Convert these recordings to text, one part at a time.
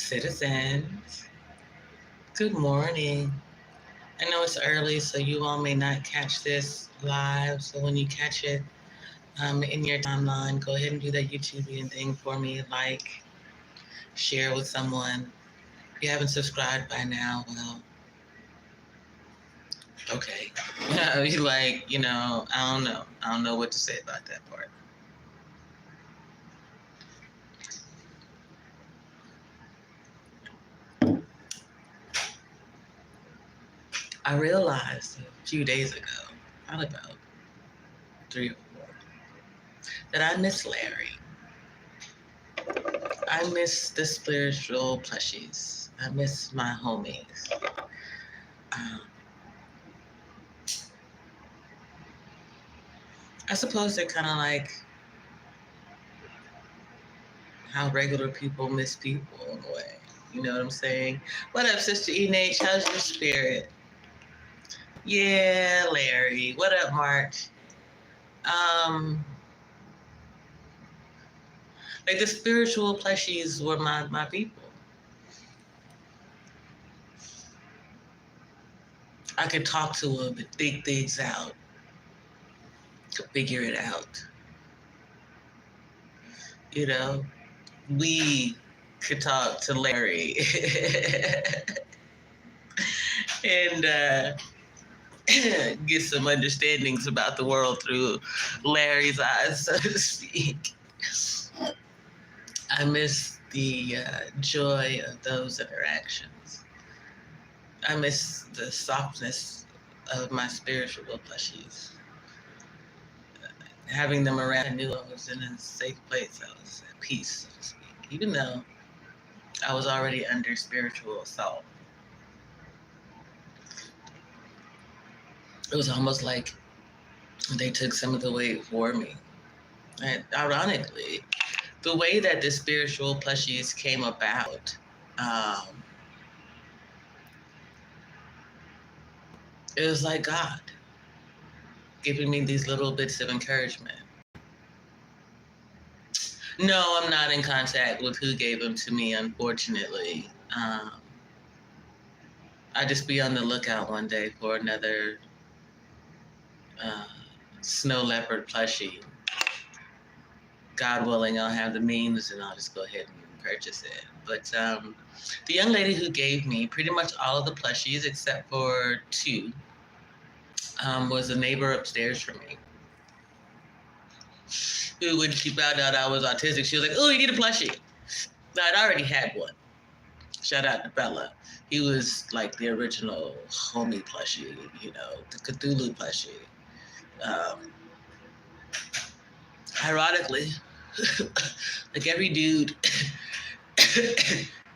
Citizens, good morning. I know it's early, so you all may not catch this live. So when you catch it in your timeline, go ahead and do that YouTube thing for me. Like, share with someone. If you haven't subscribed by now, well, okay. You I don't know. I don't know what to say about that part. I realized a few days ago, probably about 3 or 4, that I miss Larry. I miss the spiritual plushies. I miss my homies. Um, I suppose they're kind of like how regular people miss people in a way. You know what I'm saying? What up, Sister Enach? How's your spirit? Yeah, Larry. What up, March? Um, like the spiritual plushies were my people. I could talk to them and think things out, to figure it out. You know, we could talk to Larry and get some understandings about the world through Larry's eyes, so to speak. I miss the joy of those interactions. I miss the softness of my spiritual plushies. Having them around, I knew I was in a safe place. I was at peace, so to speak, even though I was already under spiritual assault. It was almost like they took some of the weight for me. And ironically, the way that the spiritual plushies came about, it was like God giving me these little bits of encouragement. No, I'm not in contact with who gave them to me, unfortunately. I just be on the lookout one day for another snow leopard plushie. God willing, I'll have the means and I'll just go ahead and purchase it. But the young lady who gave me pretty much all of the plushies except for 2 was a neighbor upstairs from me, who, when she found out I was autistic, she was like, "Oh, you need a plushie." I'd already had one. Shout out to Bella. He was like the original homie plushie, the Cthulhu plushie. Ironically, like every dude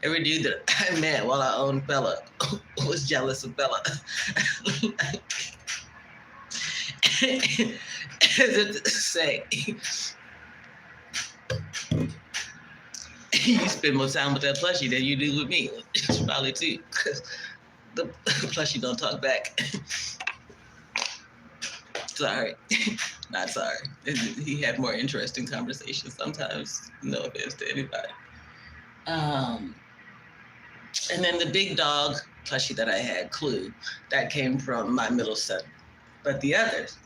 that I met while I owned Bella was jealous of Bella. As if to say, you spend more time with that plushie than you do with me. It's probably too, because the plushie don't talk back. Sorry. Not sorry. He had more interesting conversations sometimes. No offense to anybody. And then the big dog plushie that I had, Clue, that came from my middle son. But the others,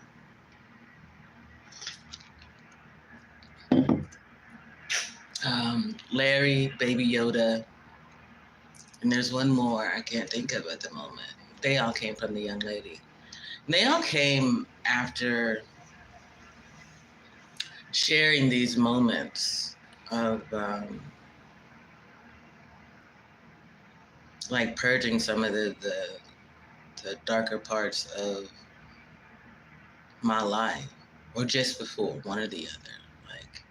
Larry, Baby Yoda, and there's one more I can't think of at the moment. They all came from the young lady. And they all came after sharing these moments of like purging some of the darker parts of my life, or just before, one or the other. Like,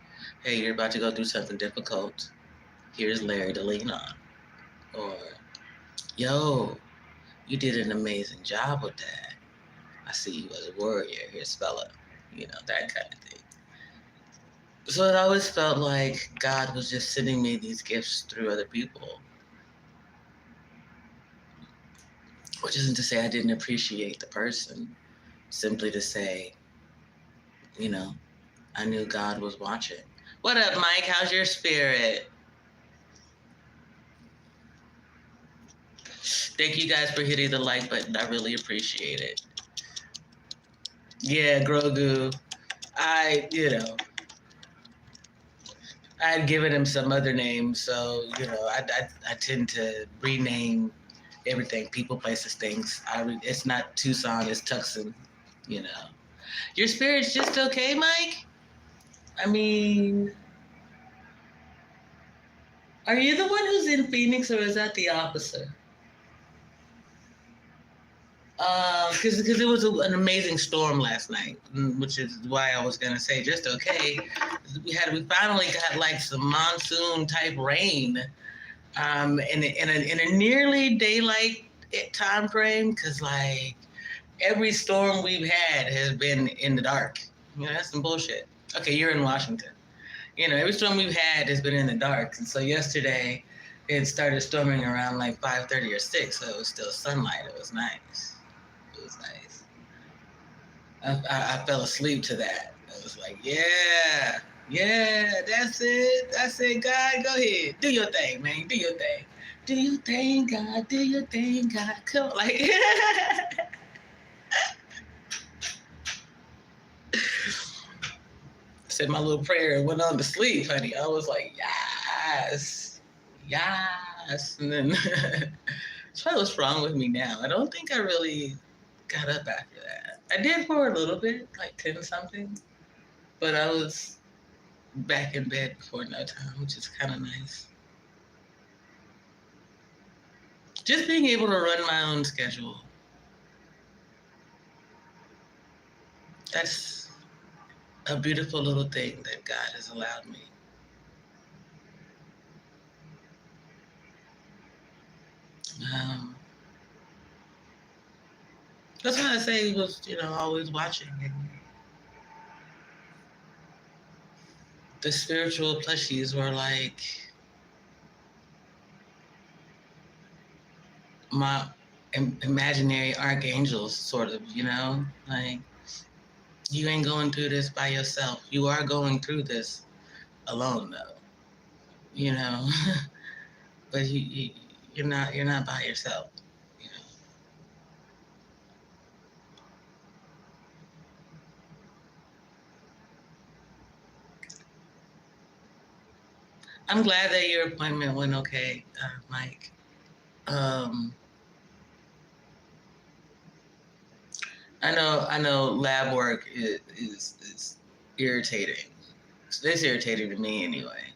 hey, you're about to go through something difficult. Here's Larry to lean on. Or, yo, you did an amazing job with that. I see you as a warrior. Here's Bella. That kind of thing. So it always felt like God was just sending me these gifts through other people. Which isn't to say I didn't appreciate the person. Simply to say, I knew God was watching. What up, Mike? How's your spirit? Thank you guys for hitting the like button. I really appreciate it. Yeah, Grogu. I had given him some other names, so I tend to rename everything, people, places, things. It's not Tucson, it's Tucson. You know, your spirit's just okay, Mike. I mean, are you the one who's in Phoenix, or is that the opposite? Because it was an amazing storm last night, which is why I was gonna say just okay. We finally got like some monsoon type rain, in a nearly daylight time frame. Because like every storm we've had has been in the dark. That's some bullshit. Okay, you're in Washington. Every storm we've had has been in the dark. And so yesterday, it started storming around like 5:30 or 6, so it was still sunlight. It was nice. It was nice. I fell asleep to that. I was like, yeah, that's it, God, go ahead, do your thing, man, do your thing, God, do your thing, God, come on, like, said my little prayer and went on to sleep, honey. I was like, yes, and then, so what's wrong with me now? I don't think I really got up after that. I did for a little bit, like 10 something, but I was back in bed before no time, which is kind of nice. Just being able to run my own schedule. That's a beautiful little thing that God has allowed me. That's why I say he was, always watching. And the spiritual plushies were like my imaginary archangels, sort of, like, you ain't going through this by yourself. You are going through this alone, though, but you're not by yourself. I'm glad that your appointment went okay, Mike. I know lab work is irritating. It's irritating to me anyway.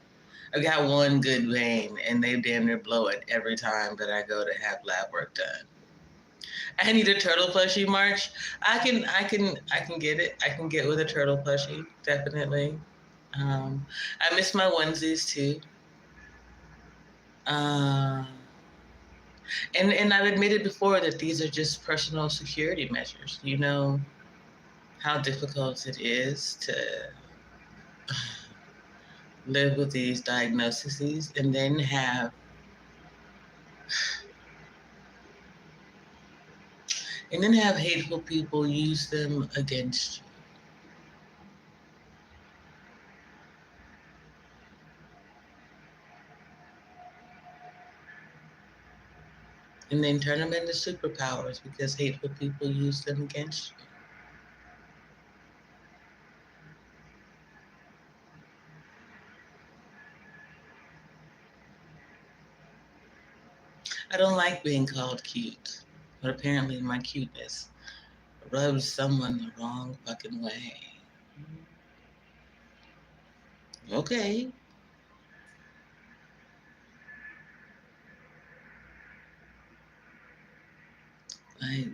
I got one good vein, and they damn near blow it every time that I go to have lab work done. I need a turtle plushie, March. I can get it. I can get with a turtle plushie, definitely. I miss my onesies too. Uh, and I've admitted before that these are just personal security measures. You know how difficult it is to live with these diagnoses and then have hateful people use them against you. And then turn them into superpowers because hateful people use them against you. I don't like being called cute, but apparently my cuteness rubs someone the wrong fucking way. Okay. Like,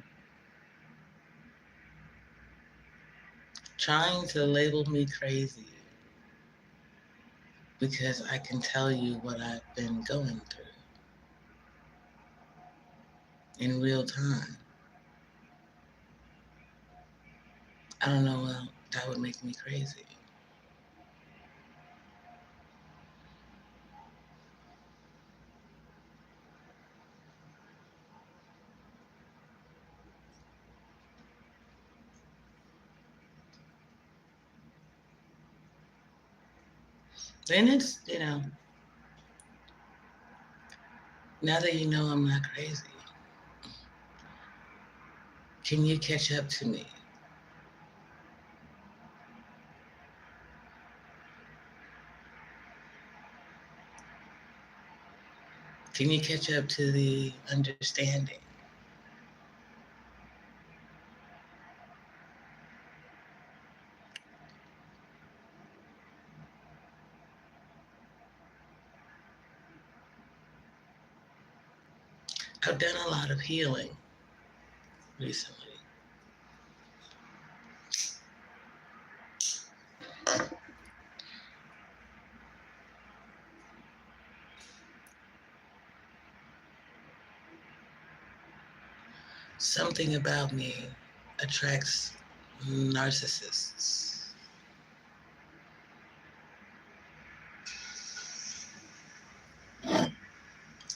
trying to label me crazy because I can tell you what I've been going through in real time. I don't know, well, that would make me crazy. Then it's, now that you know I'm not crazy, Can you catch up to me? Can you catch up to the understanding? I've done a lot of healing recently. Something about me attracts narcissists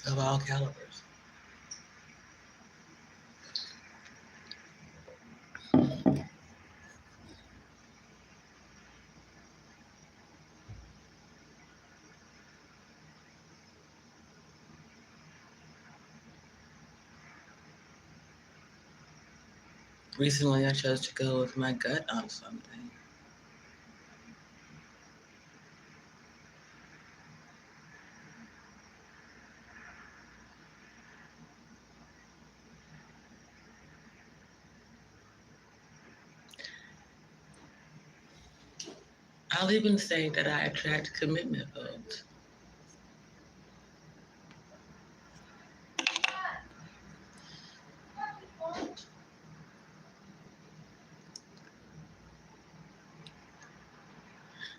of all calibers. Recently, I chose to go with my gut on something. I'll even say that I attract commitment folks.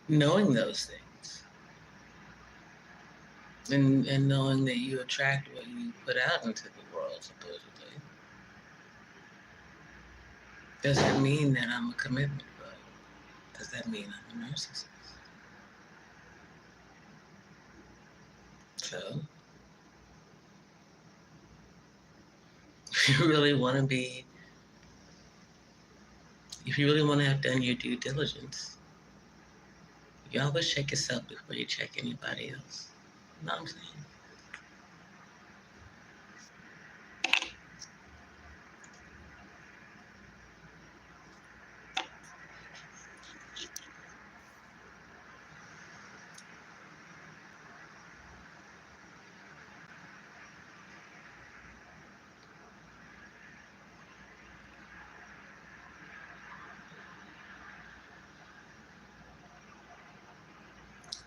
Knowing those things and knowing that you attract what you put out into the world, supposedly, does that mean that I'm a commitment folk? Does that mean I'm a narcissist? So, if you really want to be, if you really want to have done your due diligence, you always check yourself before you check anybody else. You know what I'm saying?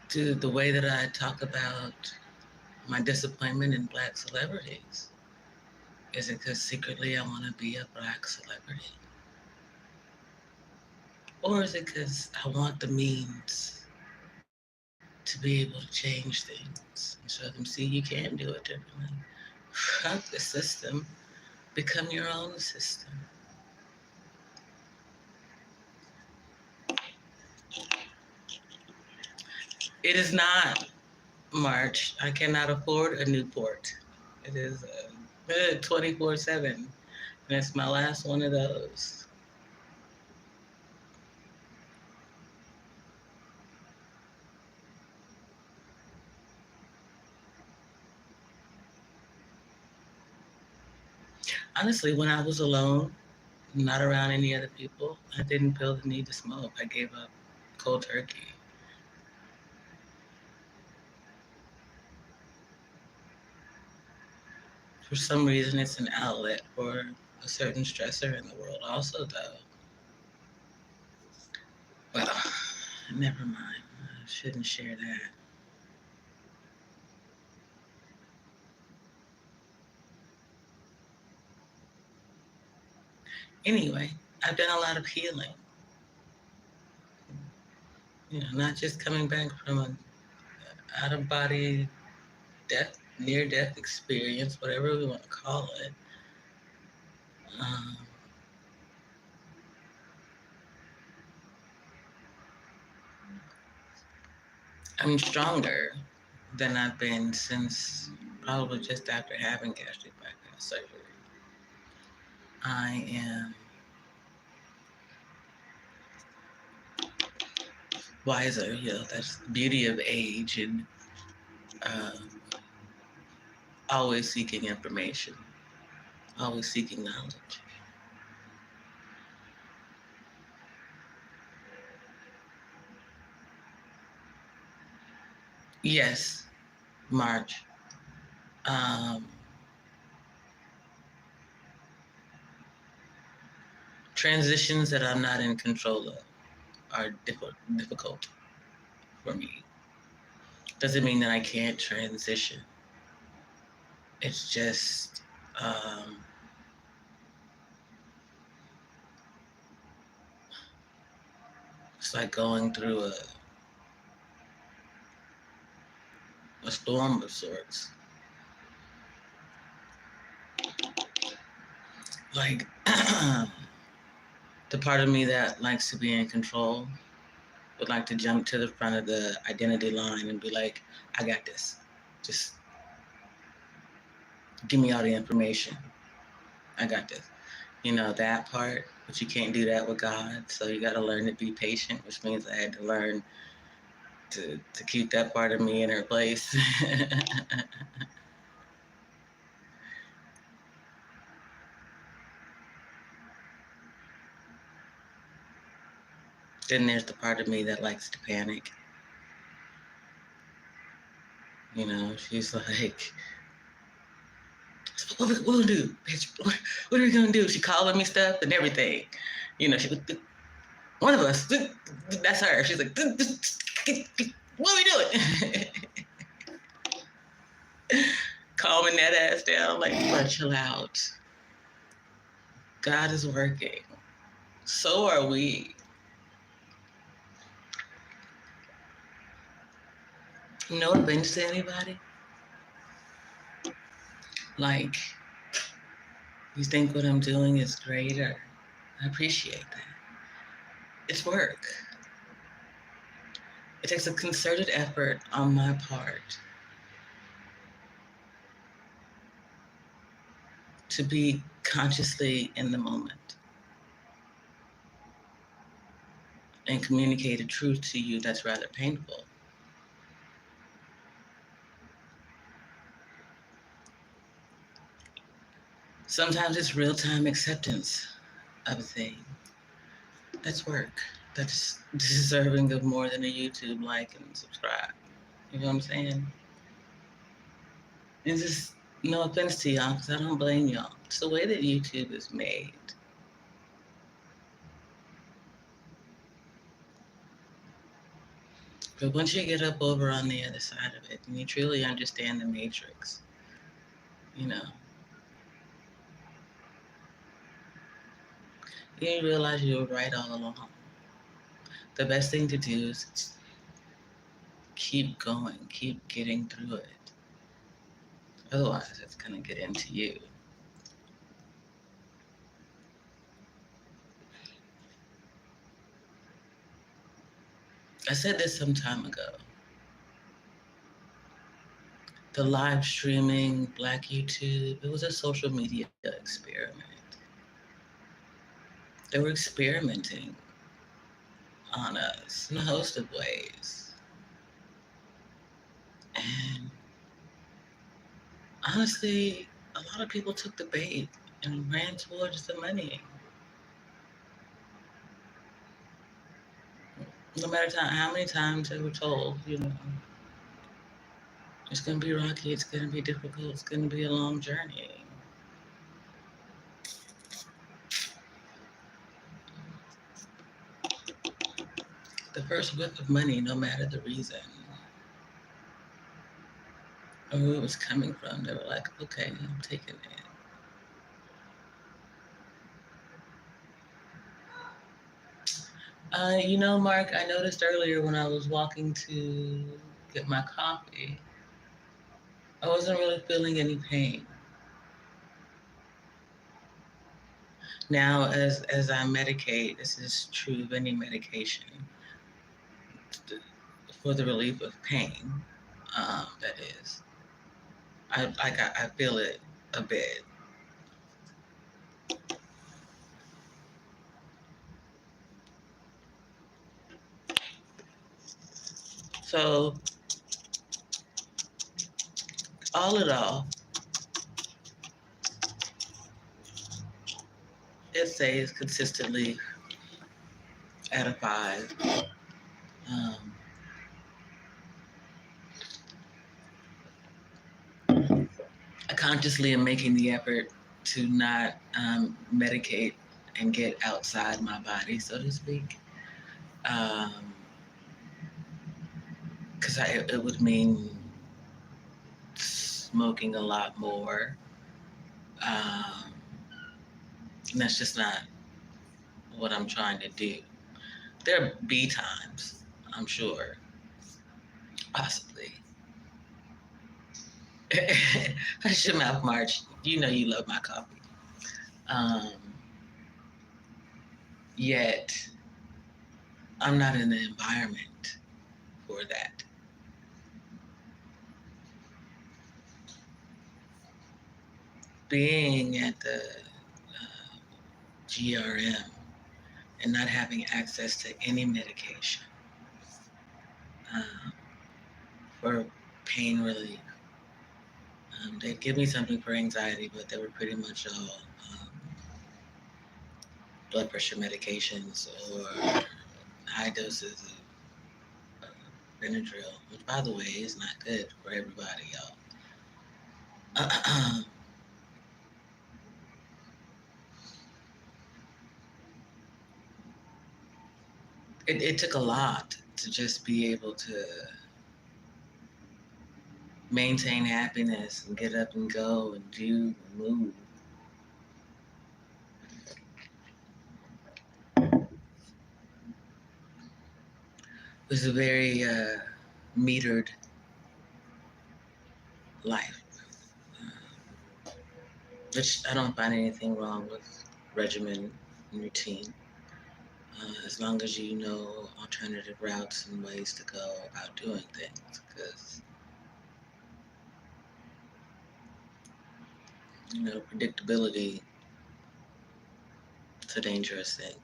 To the way that I talk about my disappointment in Black celebrities, is it because secretly I want to be a Black celebrity? Or is it because I want the means to be able to change things and show them, see, you can do it differently? Fuck the system. Become your own system. It is not March. I cannot afford a Newport. It is 24/7. And it's my last one of those. Honestly, when I was alone, not around any other people, I didn't feel the need to smoke. I gave up cold turkey. For some reason, it's an outlet for a certain stressor in the world, also, though. Well, never mind. I shouldn't share that. Anyway, I've done a lot of healing. You know, not just coming back from an out of body death, near death experience, whatever we want to call it. Um, I'm stronger than I've been since probably just after having gastric bypass surgery. I am wiser. You know, that's the beauty of age and uh, always seeking information, always seeking knowledge. Yes, March. Um, Transitions that I'm not in control of are difficult for me. Doesn't mean that I can't transition. It's just, um, it's like going through a storm of sorts. Like, the part of me that likes to be in control would like to jump to the front of the identity line and be like, I got this. Just give me all the information. I got this. You know, that part, but you can't do that with God. So you got to learn to be patient, which means I had to learn to keep that part of me in her place. Then there's the part of me that likes to panic. You know, she's like, what we gonna do, bitch? What are we gonna do? She calling me stuff and everything. You know, one of us, that's her. She's like, what are we doing? Calming that ass down, like, but chill out. God is working. So are we. No offense to anybody. Like, you think what I'm doing is great, or I appreciate that. It's work. It takes a concerted effort on my part to be consciously in the moment and communicate a truth to you that's rather painful. Sometimes it's real-time acceptance of a thing. That's work. That's deserving of more than a YouTube like and subscribe. You know what I'm saying? It's just no offense to y'all, because I don't blame y'all. It's the way that YouTube is made. But once you get up over on the other side of it and you truly understand the matrix, you know, you realize you were right all along. The best thing to do is keep going, keep getting through it. Otherwise, it's going to get into you. I said this some time ago. The live streaming, Black YouTube, it was a social media experiment. They were experimenting on us in a host of ways. And honestly, a lot of people took the bait and ran towards the money. No matter how many times they were told, you know, it's going to be rocky, it's going to be difficult, it's going to be a long journey. The first whiff of money, no matter the reason or who it was coming from, they were like, okay, I'm taking it. You know, Mark, I noticed earlier when I was walking to get my coffee, I wasn't really feeling any pain. Now, as I medicate, this is true of any medication, for the relief of pain, that is. I feel it a bit. So, all in all, it stays consistently at a 5. Um, consciously am making the effort to not medicate and get outside my body, so to speak. Because it would mean smoking a lot more. Um, and that's just not what I'm trying to do. There'll be times, I'm sure, possibly. Hush your mouth, March. You know you love my coffee. Um, Yet, I'm not in the environment for that. Being at the GRM and not having access to any medication um, for pain relief. They'd give me something for anxiety, but they were pretty much all blood pressure medications or high doses of Benadryl, which, by the way, is not good for everybody, y'all. It took a lot to just be able to maintain happiness and get up and go and do and move. It was a very metered life, which I don't find anything wrong with regimen and routine, as long as you know alternative routes and ways to go about doing things, because predictability is a dangerous thing.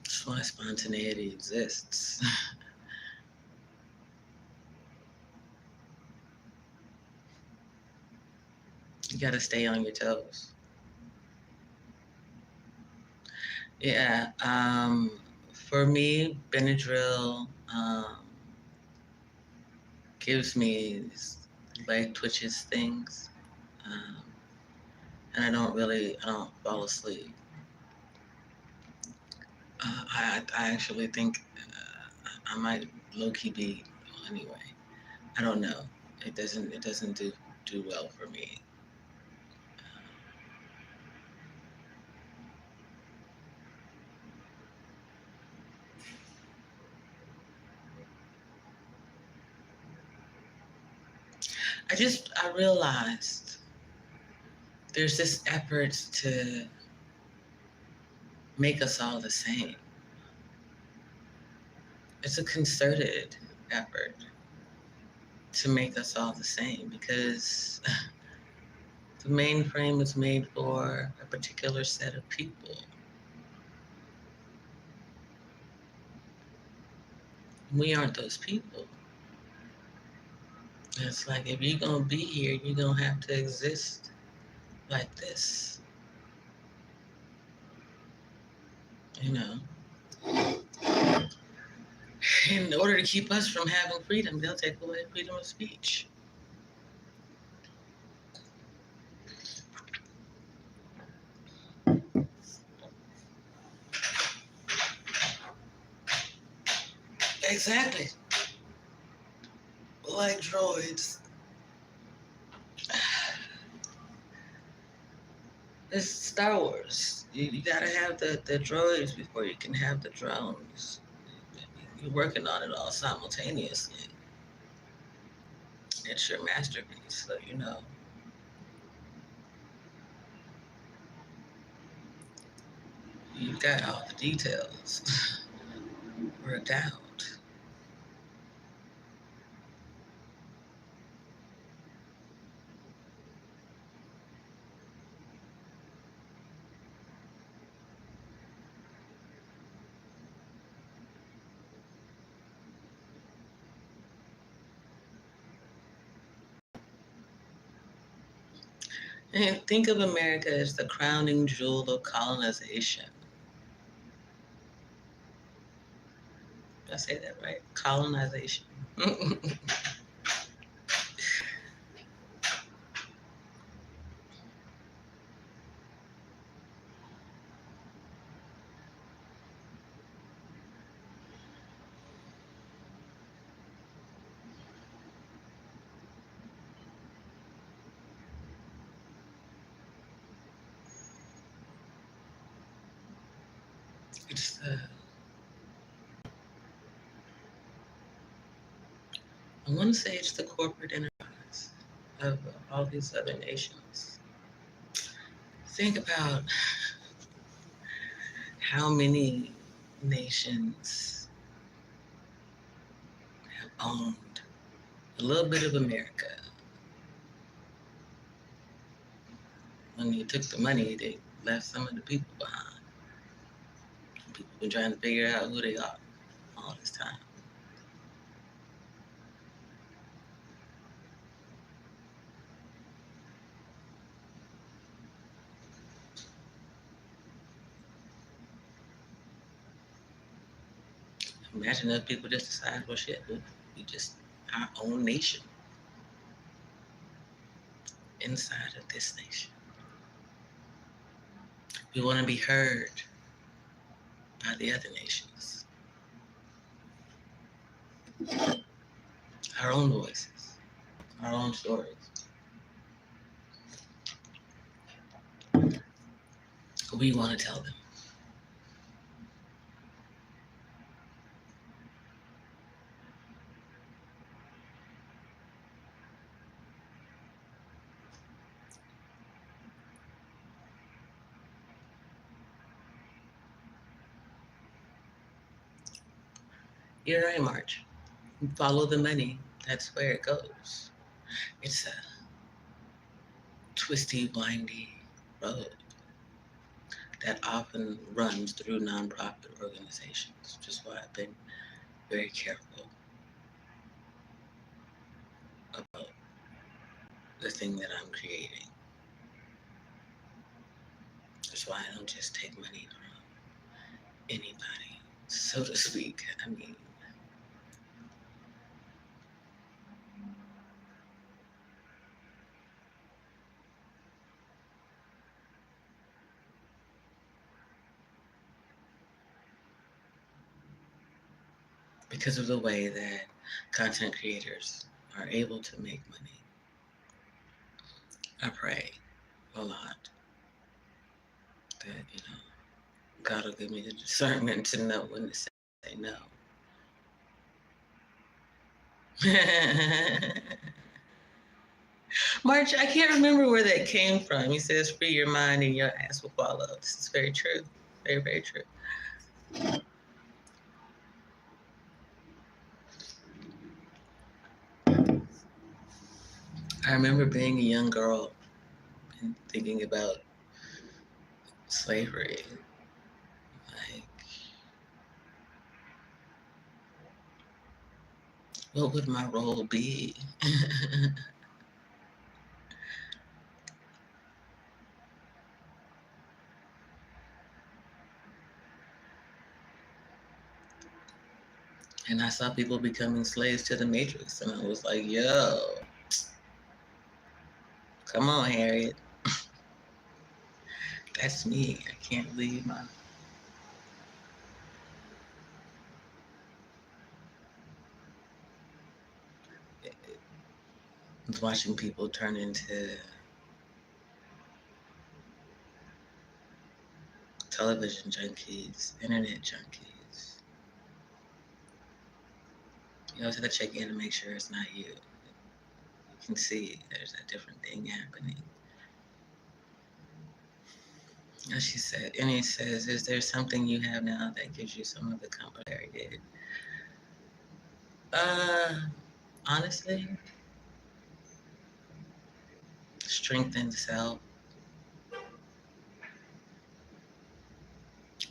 That's why spontaneity exists. You got to stay on your toes. Yeah. For me, Benadryl gives me these leg twitches things, um, and I don't fall asleep. I actually think I might low key be anyway. I don't know. It doesn't do well for me. I realized there's this effort to make us all the same. It's a concerted effort to make us all the same because the mainframe was made for a particular set of people. We aren't those people. It's like if you're gonna be here, you're gonna have to exist like this. You know. In order to keep us from having freedom, they'll take away freedom of speech. Exactly. Like droids. It's Star Wars. You gotta have the droids before you can have the drones. You're working on it all simultaneously. It's your masterpiece, so you know. You've got all the details worked out. And think of America as the crowning jewel of colonization. Did I say that right? Colonization. It's I want to say it's the corporate enterprise of all these other nations. Think about how many nations have owned a little bit of America. When they took the money, they left some of the people behind. People been trying to figure out who they are all this time. Imagine if people just decide, well, shit, we just our own nation inside of this nation. We want to be heard by the other nations. Our own voices, our own stories. We want to tell them. You're right, March. Follow the money. That's where it goes. It's a twisty, windy road that often runs through nonprofit organizations, which is why I've been very careful about the thing that I'm creating. That's why I don't just take money from anybody, so to speak. I mean, because of the way that content creators are able to make money, I pray a lot that, God will give me the discernment to know when to say no. March, I can't remember where that came from. He says, free your mind and your ass will follow. This is very true. Very, very true. I remember being a young girl and thinking about slavery. Like, what would my role be? And I saw people becoming slaves to the Matrix, and I was like, yo, come on, Harriet. That's me. I can't leave my... I was watching people turn into television junkies, internet junkies. You always have to check in to make sure it's not you. You can see there's a different thing happening. And she said, and he says, is there something you have now that gives you some of the comfort Larry did? Honestly, strengthened self.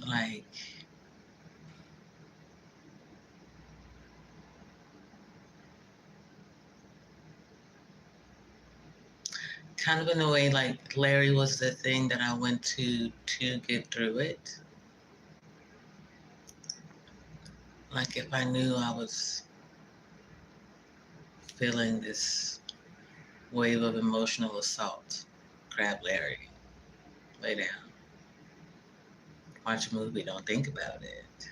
Like, kind of in a way, like Larry was the thing that I went to get through it. Like if I knew I was feeling this wave of emotional assault, grab Larry, lay down, watch a movie, don't think about it.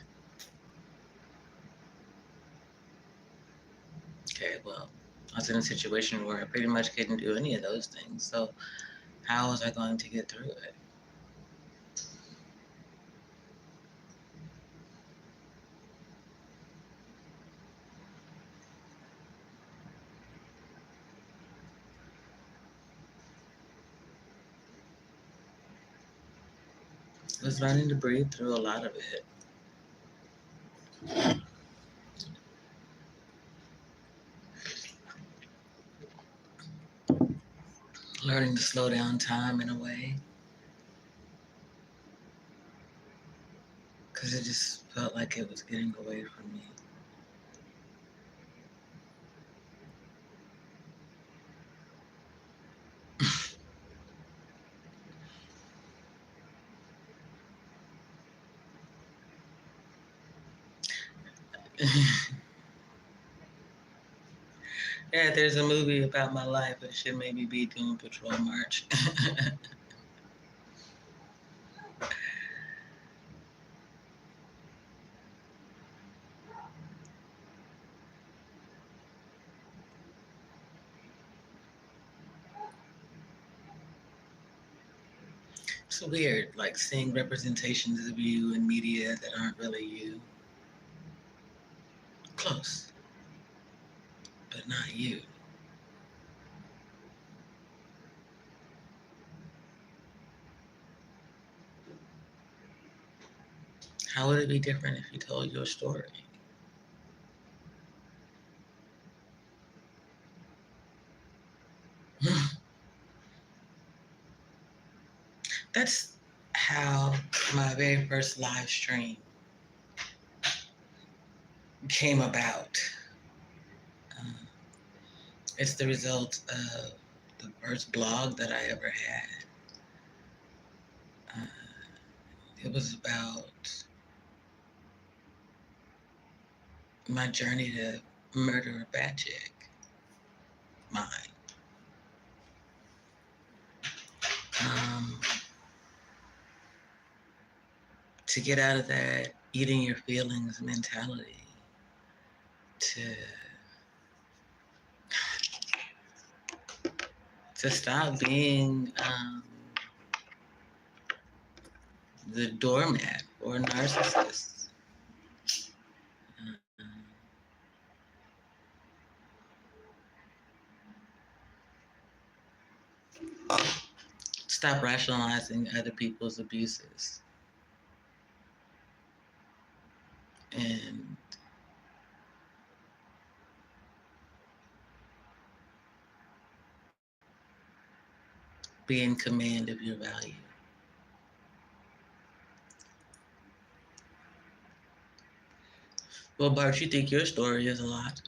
Okay, well, I was in a situation where I pretty much couldn't do any of those things. So how was I going to get through it? I was learning to breathe through a lot of it. Learning to slow down time in a way. Because it just felt like it was getting away from me. Yeah, there's a movie about my life, but it should maybe be Doom Patrol March. It's weird, like seeing representations of you in media that aren't really you. Close, but not you. How would it be different if you told your story? That's how my very first live stream came about. Um, it's the result of the first blog that I ever had. Uh, it was about my journey to murder a bad chick, mine. Um, to get out of that eating your feelings mentality, to stop being the doormat for narcissists. Uh, stop rationalizing other people's abuses and be in command of your value. Well, Bart, you think your story is a lot.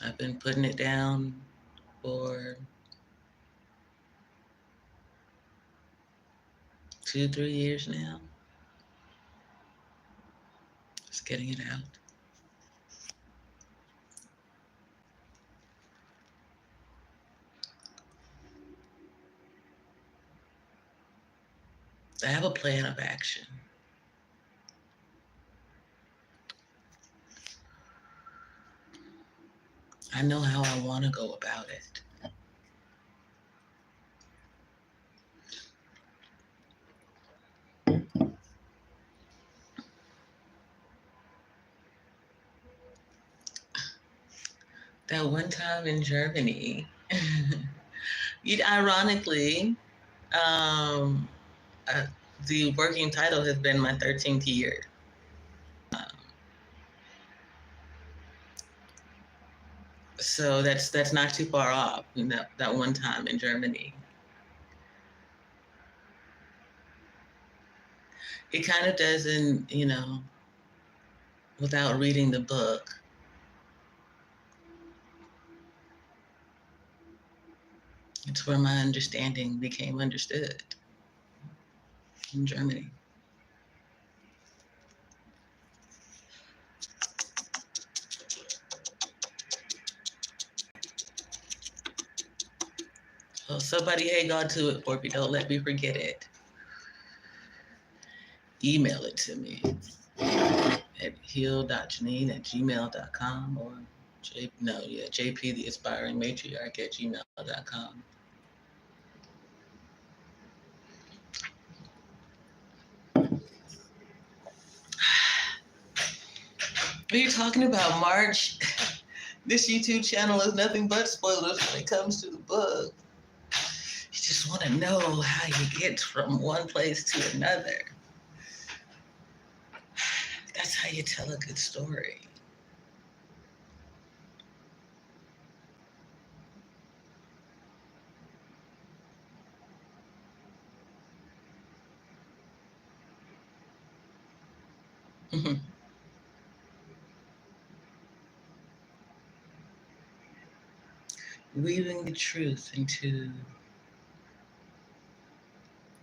I've been putting it down for 2-3 years now. Just getting it out. I have a plan of action. I know how I want to go about it. That one time in Germany, ironically, um, uh, the working title has been my 13th year. Um, so that's not too far off. That one time in Germany, it kind of doesn't, without reading the book. It's where my understanding became understood. in Germany. So somebody hang on to it for me. Don't let me forget it. Email it to me at heal.janine@gmail.com or JP the Aspiring Matriarch at gmail.com. Are you talking about March? This YouTube channel is nothing but spoilers when it comes to the book. You just want to know how you get from one place to another. That's how you tell a good story. Weaving the truth into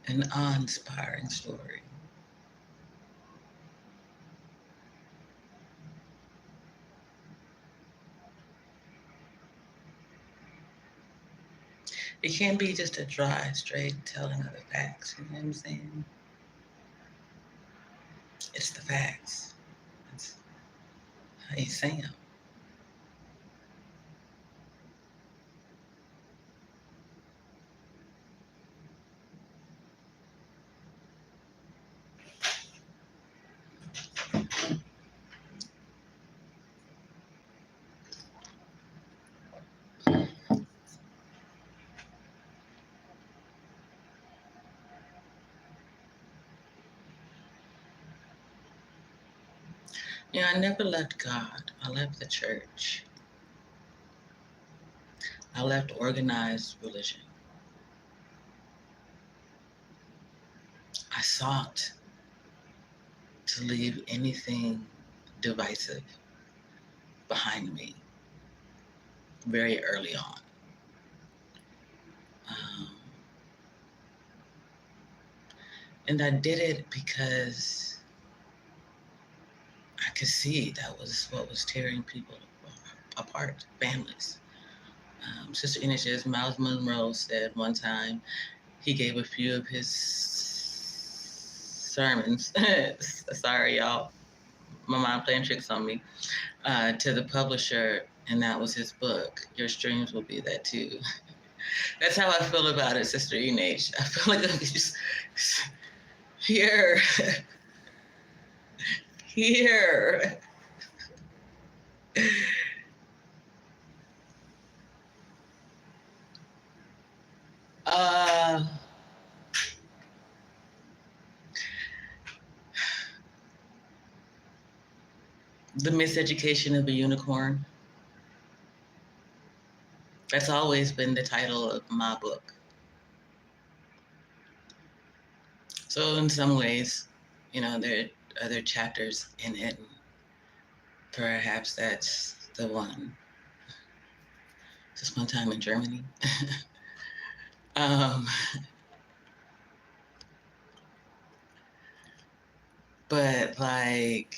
an awe-inspiring story. It can't be just a dry, straight telling of the facts, you know what I'm saying? It's the facts. It's how you say them. You know, I never left God. I left the church. I left organized religion. I sought to leave anything divisive behind me very early on. And I did it because I could see that was what was tearing people apart, families. Sister Inish's Miles Monroe said one time, he gave a few of his sermons, sorry y'all, my mom playing tricks on me, to the publisher, and that was his book. Your streams will be that too. That's how I feel about it, Sister Inish. I feel like I'm just here. Here. The Miseducation of a Unicorn. That's always been the title of my book. So in some ways, you know, there are other chapters in it. Perhaps that's the one. Just one time in Germany. But like,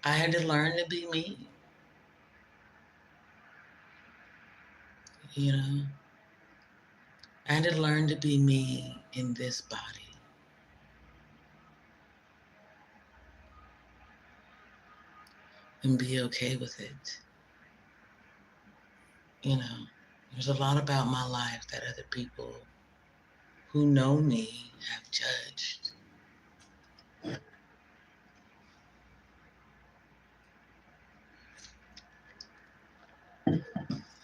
I had to learn to be me. You know, I had to learn to be me in this body. And be okay with it. You know, there's a lot about my life that other people who know me have judged.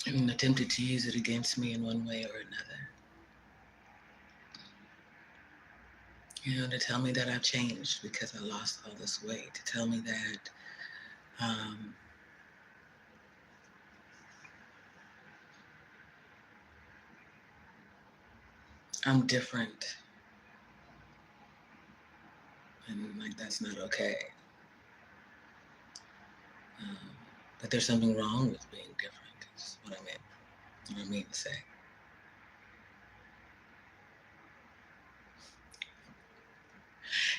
And attempted to use it against me in one way or another. You know, to tell me that I've changed because I lost all this weight. To tell me that I'm different. And like, that's not okay. Um, but there's something wrong with being different, is what I mean to say.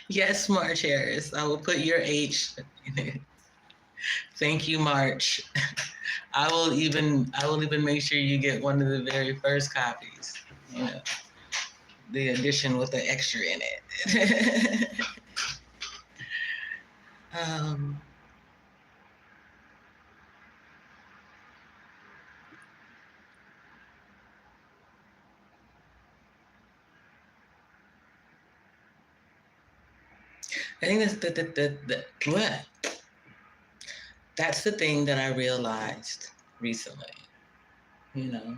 Yes, March Harris. I will put your H in it. Thank you, March. I will even make sure you get one of the very first copies. You know, the edition with the extra in it. um, I think that's the thing that I realized recently. You know,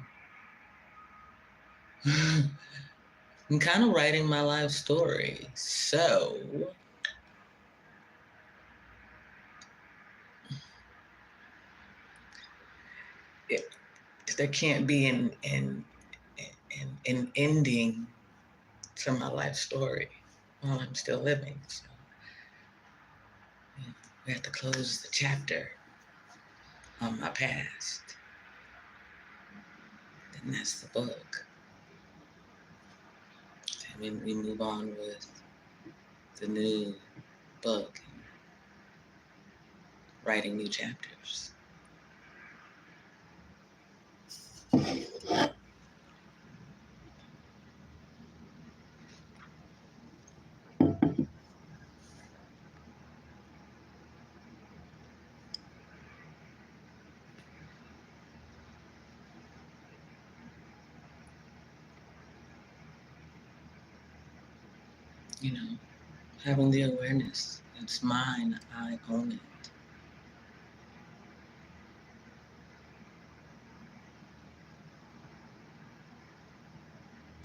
I'm kind of writing my life story, so it, there can't be an ending to my life story while I'm still living. So we have to close the chapter on my past, and that's the book. And then we move on with the new book, and writing new chapters. You know, having the awareness, it's mine, I own it.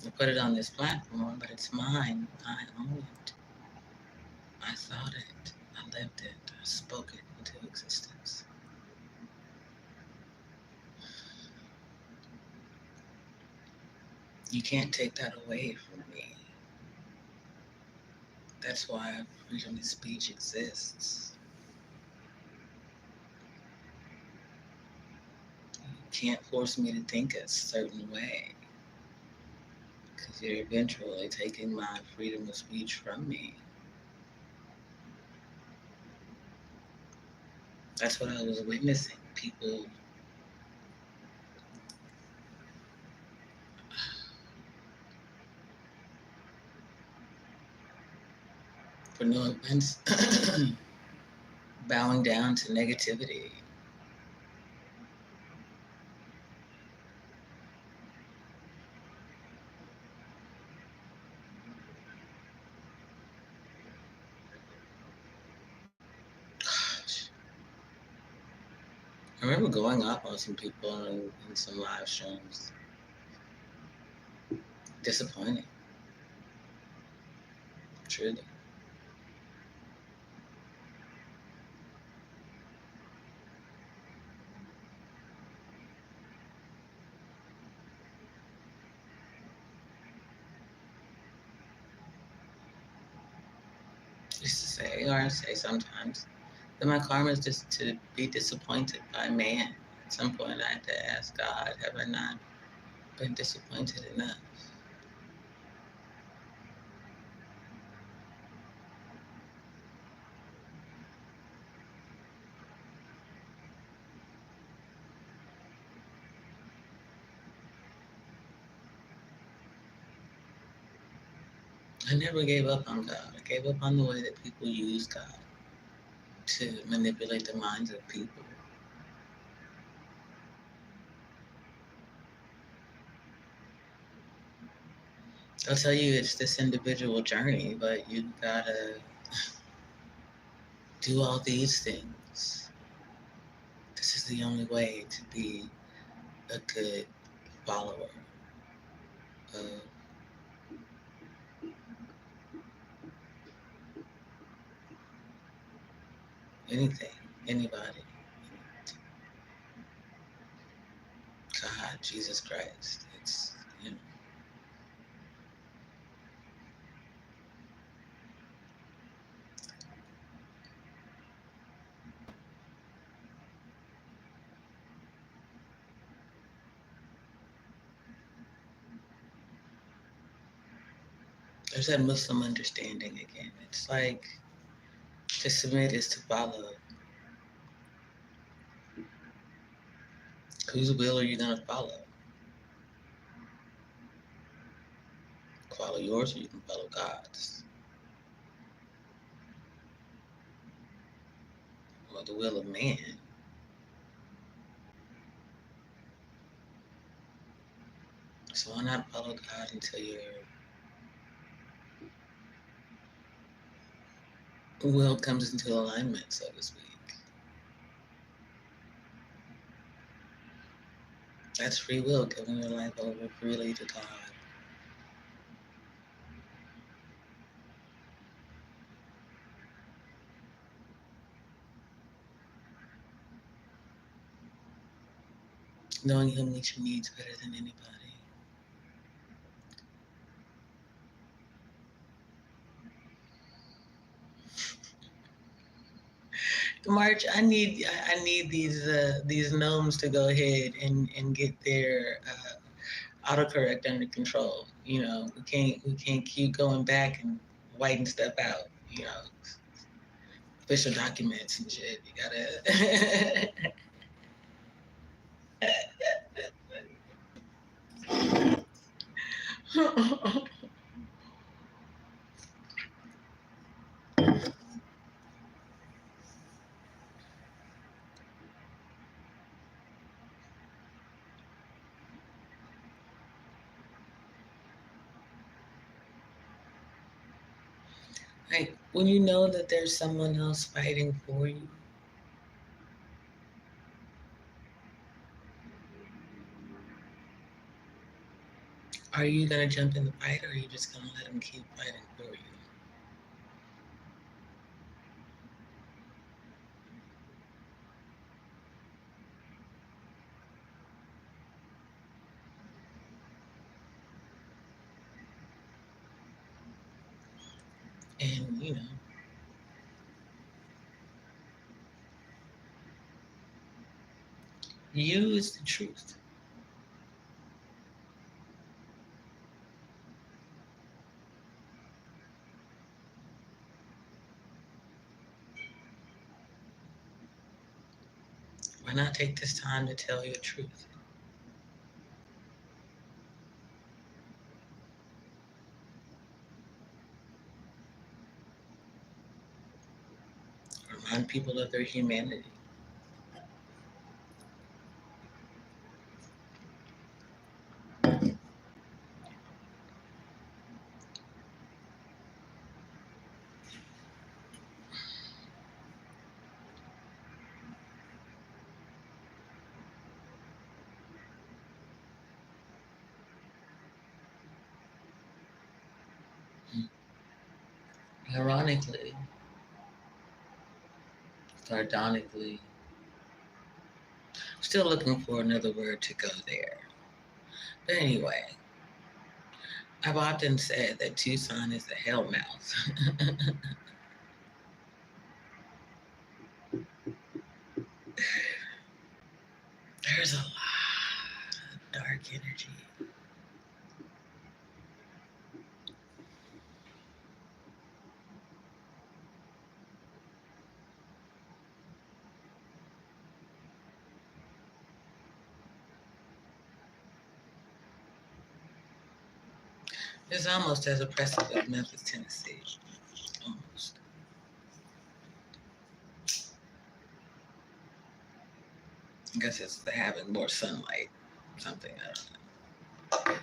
I put it on this platform, but it's mine, I own it. I thought it, I lived it, I spoke it into existence. You can't take that away from me. That's why freedom of speech exists. You can't force me to think a certain way, because you're eventually taking my freedom of speech from me. That's what I was witnessing. People for no offense, bowing down to negativity. I remember going up on some people in some live streams. Disappointing, truly. Used to say, or I say sometimes, that my karma is just to be disappointed by man. At some point, I had to ask God, have I not been disappointed enough? I never gave up on God. I gave up on the way that people use God to manipulate the minds of people. I'll tell you, it's this individual journey, but you gotta do all these things. This is the only way to be a good follower of anything, anybody. God, Jesus Christ. It's, you know, There's that Muslim understanding again. It's like to submit is to follow. Whose will are you going to follow? Follow yours or you can follow God's. Or the will of man. So why not follow God until your will comes into alignment, so to speak? That's free will, giving your life over freely to God. Knowing He'll meet your needs better than anybody. March, I need these gnomes to go ahead and get their autocorrect under control. You know, we can't keep going back and whiting stuff out. You know, official documents and shit. You gotta. Like when you know that there's someone else fighting for you, are you gonna jump in the fight or are you just gonna let them keep fighting for you? And you know, you is the truth. Why not take this time to tell your truth? Remind people of their humanity. Ironically, sardonically, still looking for another word to go there. But anyway, I've often said that Tucson is a hellmouth. There's a lot of dark energy. It's almost as oppressive as Memphis, Tennessee. Almost. I guess it's having more sunlight. Something, I don't know.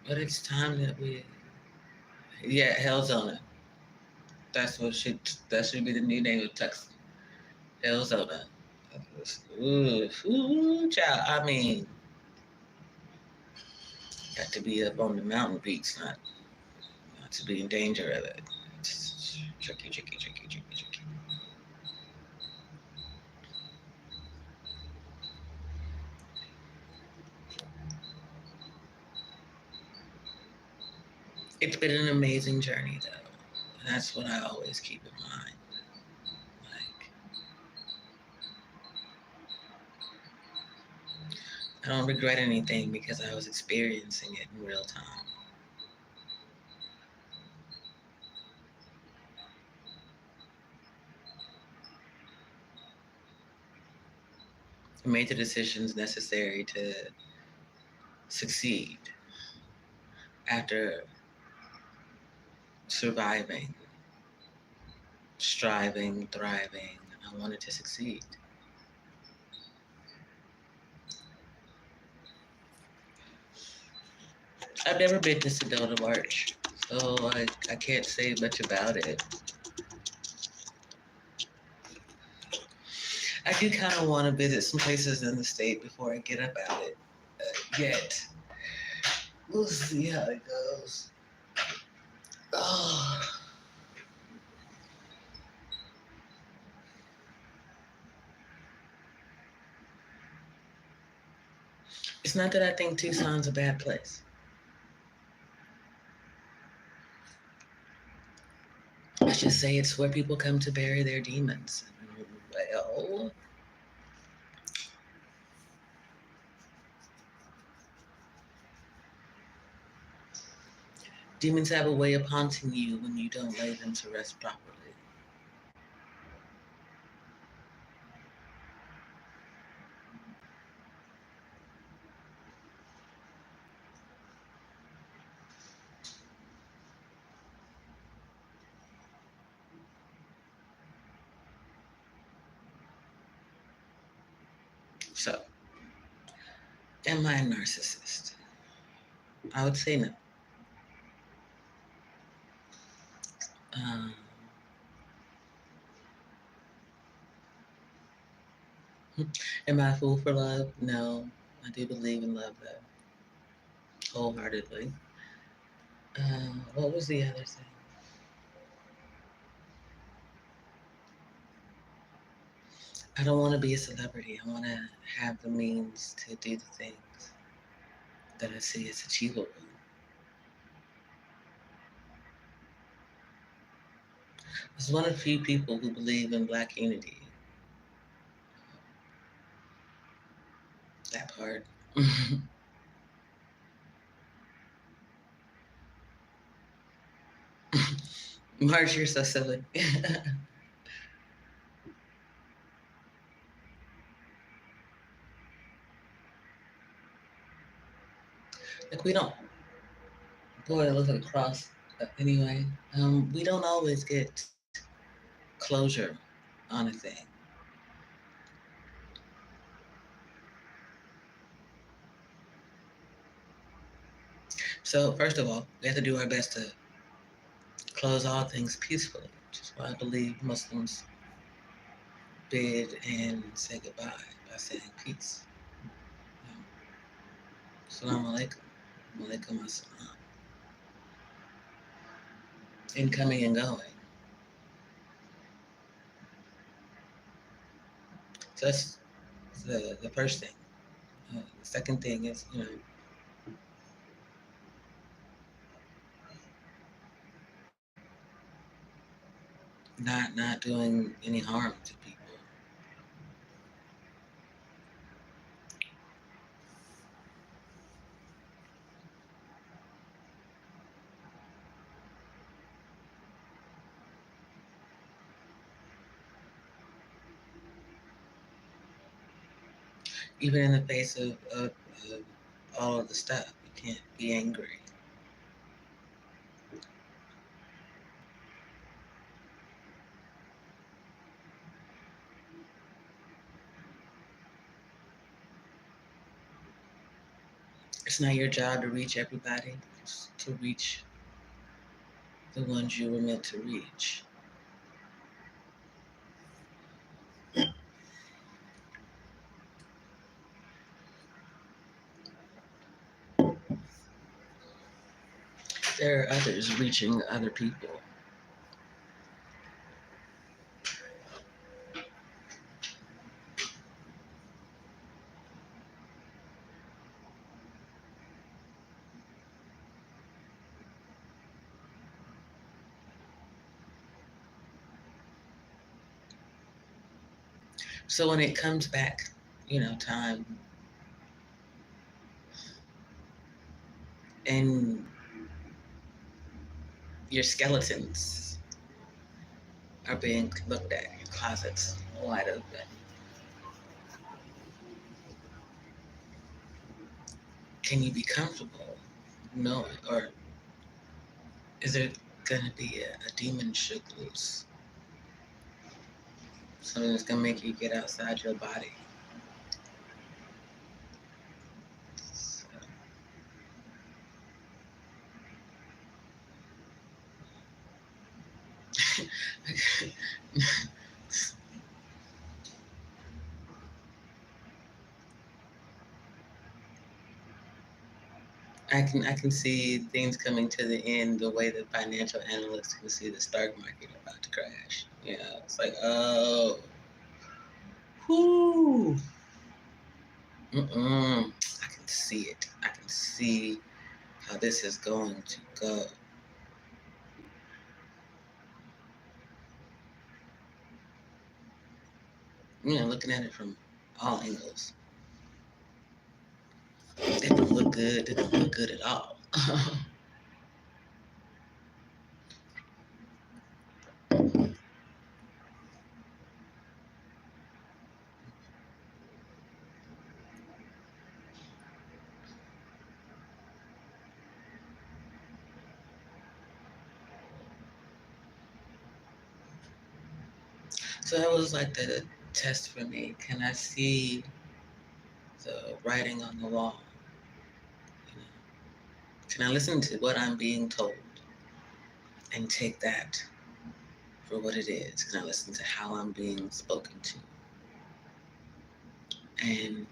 But it's time that yeah, Hell's on it. That should be the new name of Texas. Hell's on it. Ooh, child. I mean, got to be up on the mountain peaks, not to be in danger of it. It's tricky, tricky, tricky, tricky, tricky. It's been an amazing journey, though. And that's what I always keep in mind. Like, I don't regret anything because I was experiencing it in real time. I made the decisions necessary to succeed after surviving, striving, thriving. I wanted to succeed. I've never been to Sedona March, so I can't say much about it. I do kind of want to visit some places in the state before I get about it. Yet, we'll see how it goes. Oh. It's not that I think Tucson's a bad place. I should say it's where people come to bury their demons. Well, demons have a way of haunting you when you don't lay them to rest properly. So, am I a narcissist? I would say no. Um, am I a fool for love? No. I do believe in love, though, wholeheartedly. What was the other thing? I don't want to be a celebrity. I want to have the means to do the things that I see as achievable. I was one of the few people who believe in Black unity. That part. Marge, you're so silly. Like, we don't, boy, look across anyway. We don't always get closure on a thing. So, first of all, we have to do our best to close all things peacefully, which is why I believe Muslims bid and say goodbye by saying peace. Assalamu alaikum. Walaikum assalam. Incoming and going. So that's the first thing. The second thing is, not doing any harm to people. Even in the face of all of the stuff, you can't be angry. It's not your job to reach everybody. It's to reach the ones you were meant to reach. There are others reaching other people. So when it comes back, time, and your skeletons are being looked at, your closets wide open, can you be comfortable knowing, or is there going to be a demon shook loose? Something that's going to make you get outside your body. So, I can see things coming to the end the way that financial analysts can see the stock market about to crash. It's like, oh, whoo, I can see it. I can see how this is going to go. Looking at it from all angles. It don't look good. It don't look good at all. So that was like the test for me. Can I see the writing on the wall? You know, can I listen to what I'm being told and take that for what it is? Can I listen to how I'm being spoken to and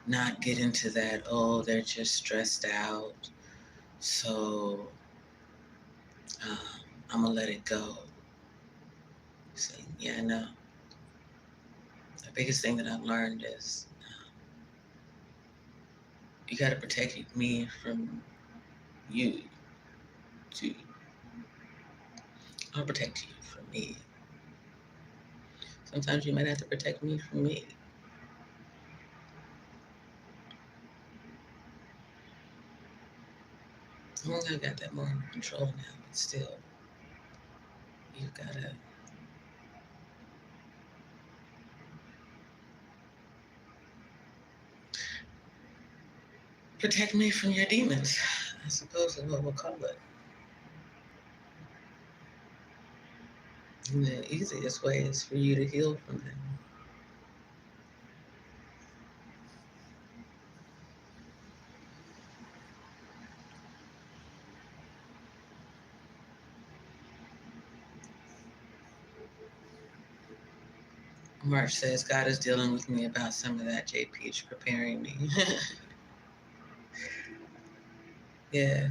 not get into that, oh, they're just stressed out, so um, I'm going to let it go. Saying, yeah, no. The biggest thing that I've learned is you got to protect me from you, too. I'll protect you from me. Sometimes you might have to protect me from me. I think I got that more under control now, but still, you gotta protect me from your demons, I suppose is what we'll call it. And the easiest way is for you to heal from them. March says, God is dealing with me about some of that, J. Peach, preparing me. Yeah,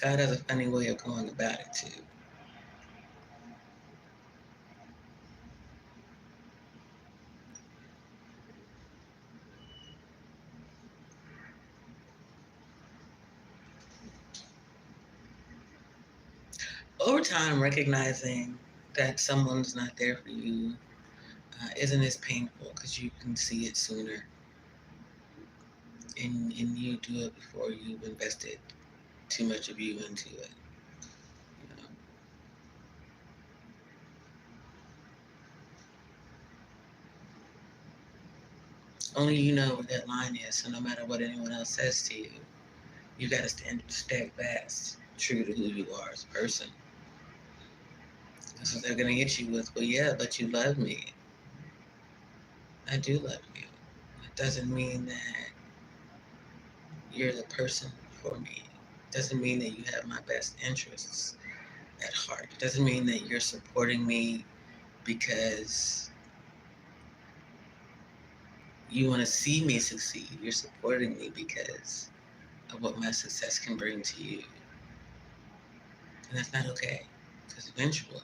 God has a funny way of going about it, too. Over time, recognizing that someone's not there for you isn't as painful because you can see it sooner, and you do it before you've invested too much of you into it. You know? Only you know what that line is, so no matter what anyone else says to you, you got to stand fast, true to who you are as a person. So they're going to hit you with, well, yeah, but you love me. I do love you. It doesn't mean that you're the person for me. It doesn't mean that you have my best interests at heart. It doesn't mean that you're supporting me because you want to see me succeed. You're supporting me because of what my success can bring to you. And that's not okay. Because eventually,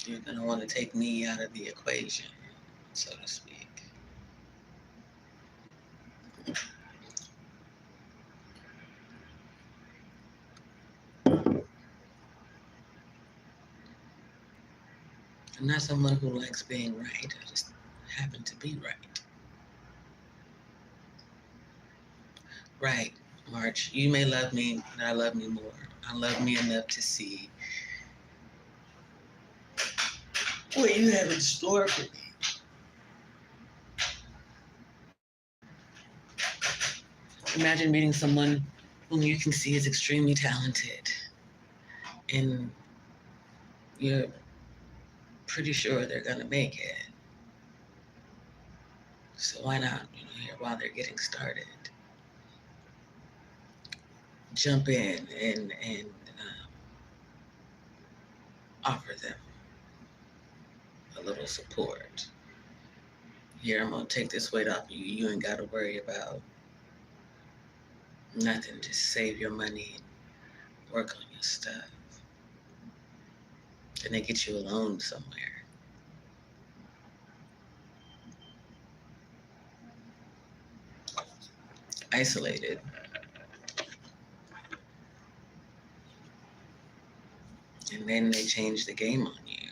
you're going to want to take me out of the equation, so to speak. I'm not someone who likes being right. I just happen to be right. Right, March. You may love me, but I love me more. I love me enough to see what you have in store for me. Imagine meeting someone whom you can see is extremely talented, and you're pretty sure they're gonna make it. So why not, here while they're getting started, jump in and offer them a little support. Here, I'm gonna take this weight off you. You ain't gotta worry about nothing. Just save your money and work on your stuff. And they get you alone somewhere. Isolated. And then they change the game on you.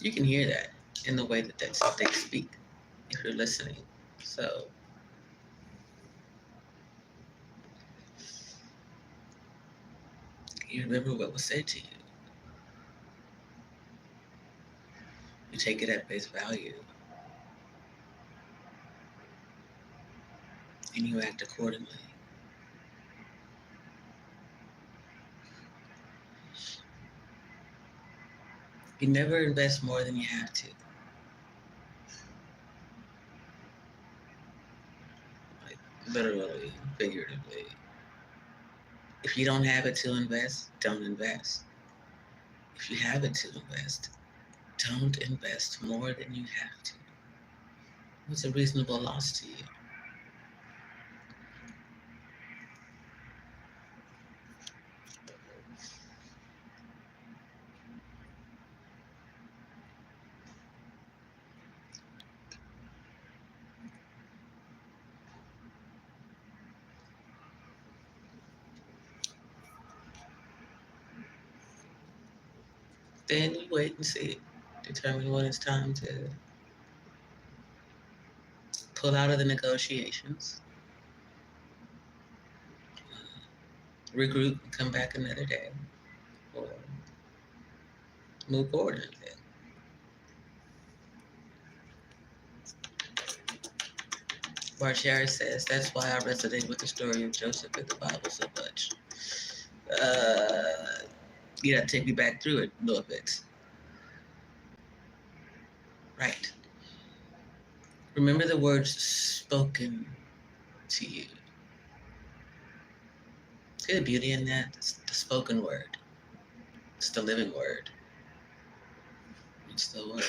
You can hear that in the way that they speak if you're listening. So you remember what was said to you. You take it at face value. And you act accordingly. You never invest more than you have to. Like literally, figuratively. If you don't have it to invest, don't invest. If you have it to invest, don't invest more than you have to. What's a reasonable loss to you? Then you wait and see. Determine when it's time to pull out of the negotiations, regroup, and come back another day, or move forward in it. Matriarch says, that's why I resonate with the story of Joseph in the Bible so much. You gotta take me back through it a little bit. Right. Remember the words spoken to you. See the beauty in that? It's the spoken word. It's the living word. It's the word.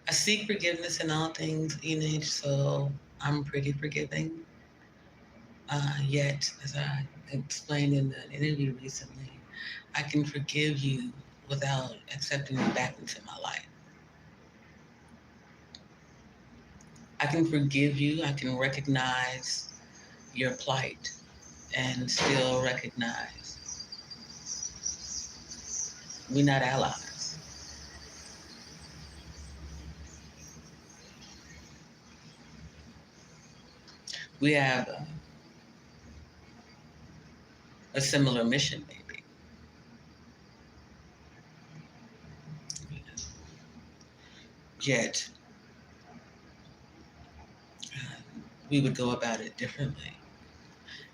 I seek forgiveness in all things, Enage, so I'm pretty forgiving. Yet, as I explained in an interview recently, I can forgive you without accepting you back into my life. I can forgive you, I can recognize your plight and still recognize we're not allies. We have a similar mission, maybe. Yet, we would go about it differently.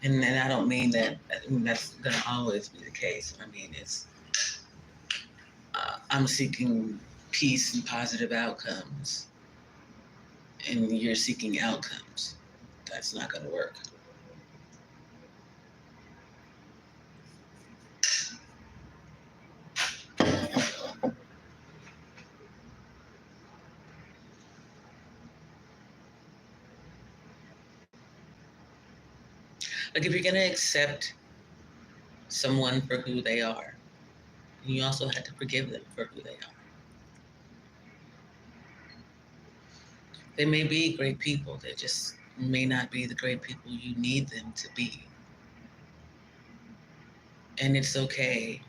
And I don't mean that that's going to always be the case. I mean, I'm seeking peace and positive outcomes, and you're seeking outcomes. That's not going to work. Like, if you're going to accept someone for who they are, you also have to forgive them for who they are. They may be great people, they just may not be the great people you need them to be. And it's okay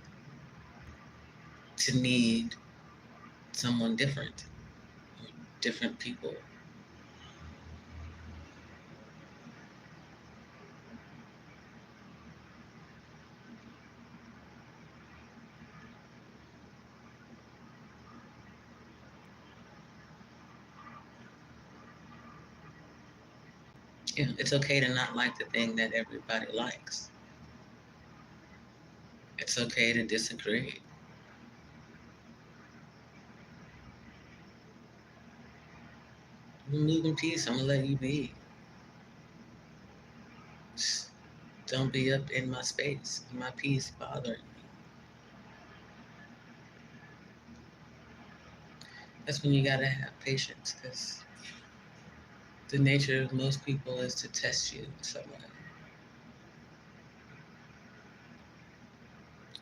to need someone different, or different people. Yeah, it's okay to not like the thing that everybody likes. It's okay to disagree. Move in peace. I'm gonna let you be. Just don't be up in my space, in my peace, bothering me. That's when you gotta have patience, because the nature of most people is to test you in some way.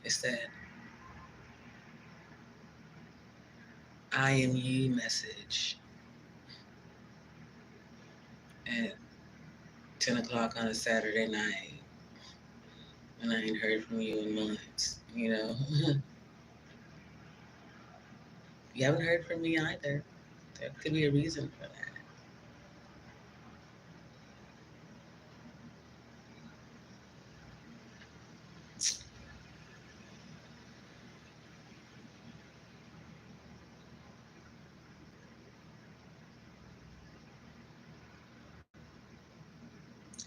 It's that I am you message at 10 o'clock on a Saturday night, and I ain't heard from you in months, you know? You haven't heard from me either. There could be a reason for that.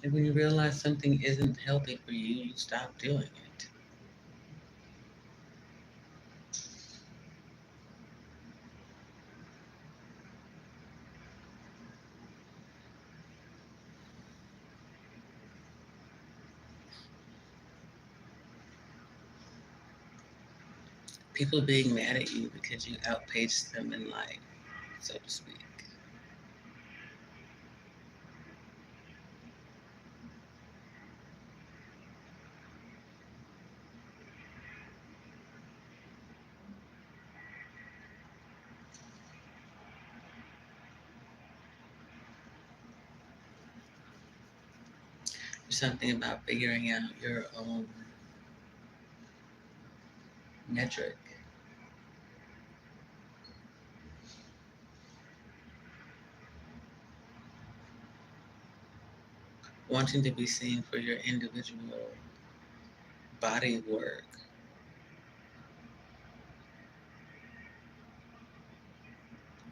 And when you realize something isn't healthy for you, you stop doing it. People being mad at you because you outpaced them in life, so to speak. There's something about figuring out your own metric. Wanting to be seen for your individual body work.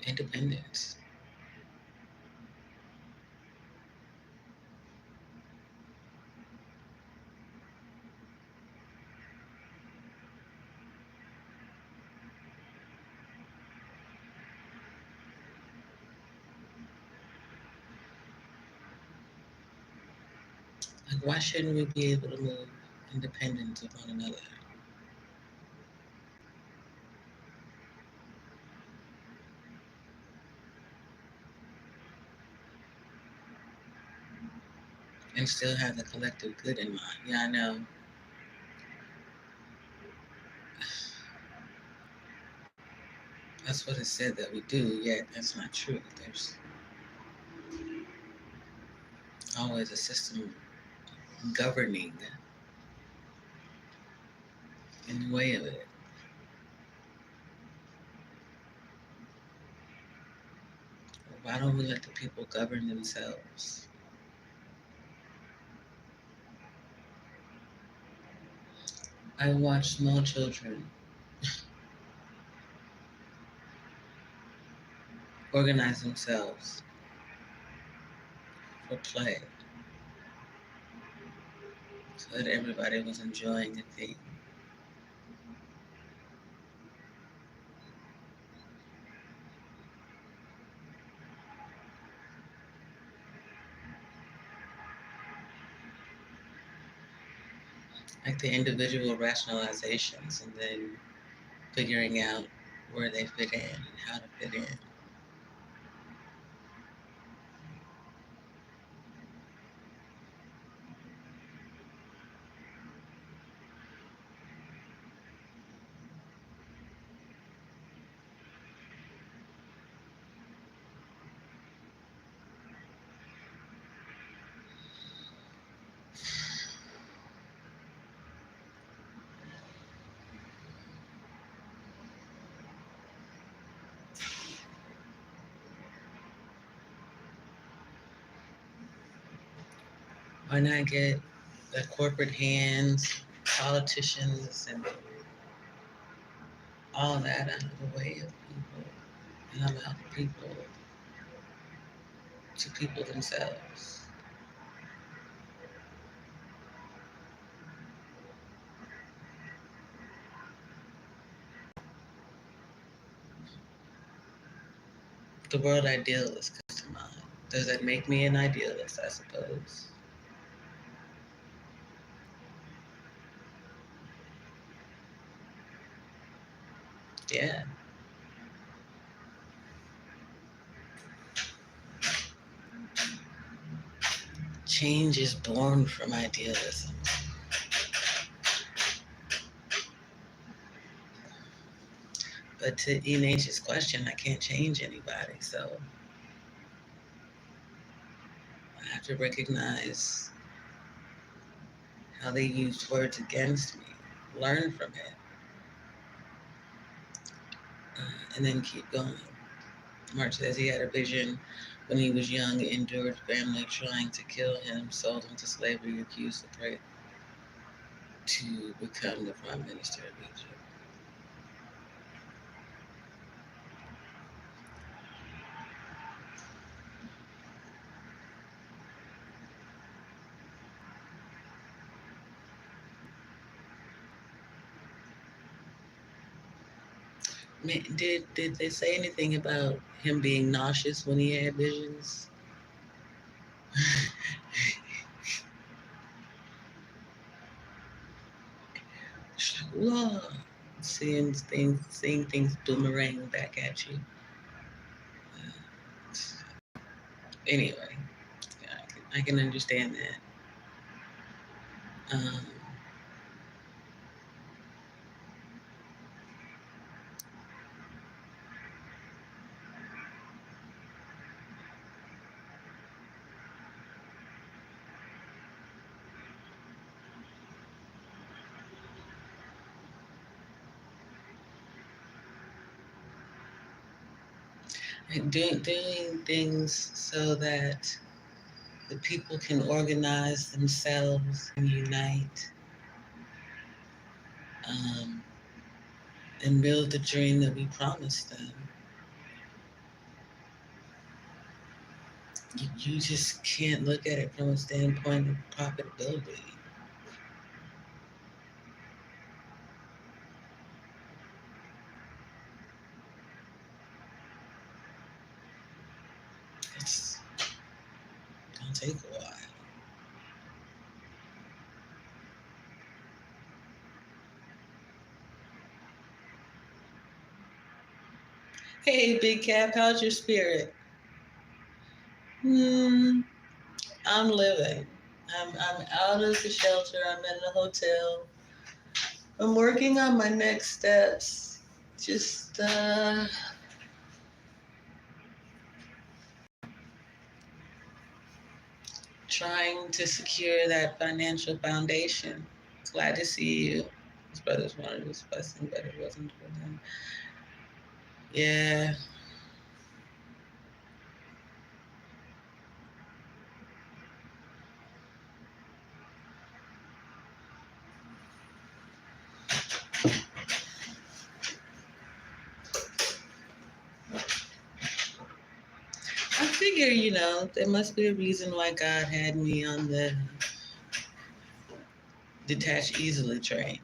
Independence. Like, why shouldn't we be able to move independent of one another and still have the collective good in mind? Yeah, I know. That's what it said that we do, yet that's not true. There's always a system governing in the way of it. Why don't we let the people govern themselves? I watch small children organize themselves for play so that everybody was enjoying the thing. like the individual rationalizations and then figuring out where they fit in and how to fit in. Why not get the corporate hands, politicians, and all that out of the way of people and allow people to people themselves? The world idealist comes to mind. Does that make me an idealist, I suppose? Yeah. Change is born from idealism. But to E.H.'s question, I can't change anybody, so I have to recognize how they use words against me, learn from it, and then keep going. Mark says he had a vision when he was young, endured family trying to kill him, sold him to slavery, accused of rape, to become the prime minister of Egypt. Did they say anything about him being nauseous when he had visions? Whoa. Seeing things boomerang back at you. Anyway, yeah, I can understand that. Doing things so that the people can organize themselves and unite, and build the dream that we promised them. You just can't look at it from a standpoint of profitability. It's gonna take a while. Hey, Big Cap, how's your spirit? I'm living. I'm out of the shelter. I'm in the hotel. I'm working on my next steps. Just trying to secure that financial foundation. Glad to see you. His brothers wanted his blessing, but it wasn't for them. Yeah. I figure, there must be a reason why God had me on the detach easily train.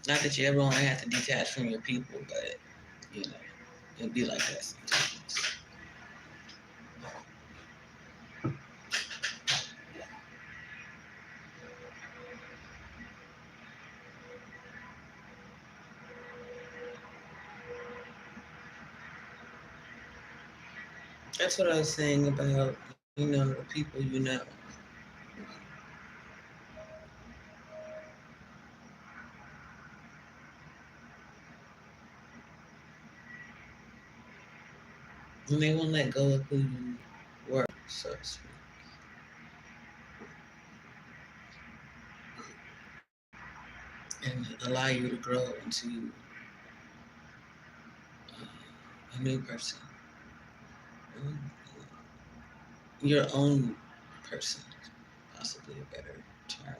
Not that you ever want to have to detach from your people, but, it'd be like that sometimes. That's what I was saying about, the people you know. And they won't let go of who you were, so to speak, and allow you to grow into a new person, mm, your own person, possibly a better term.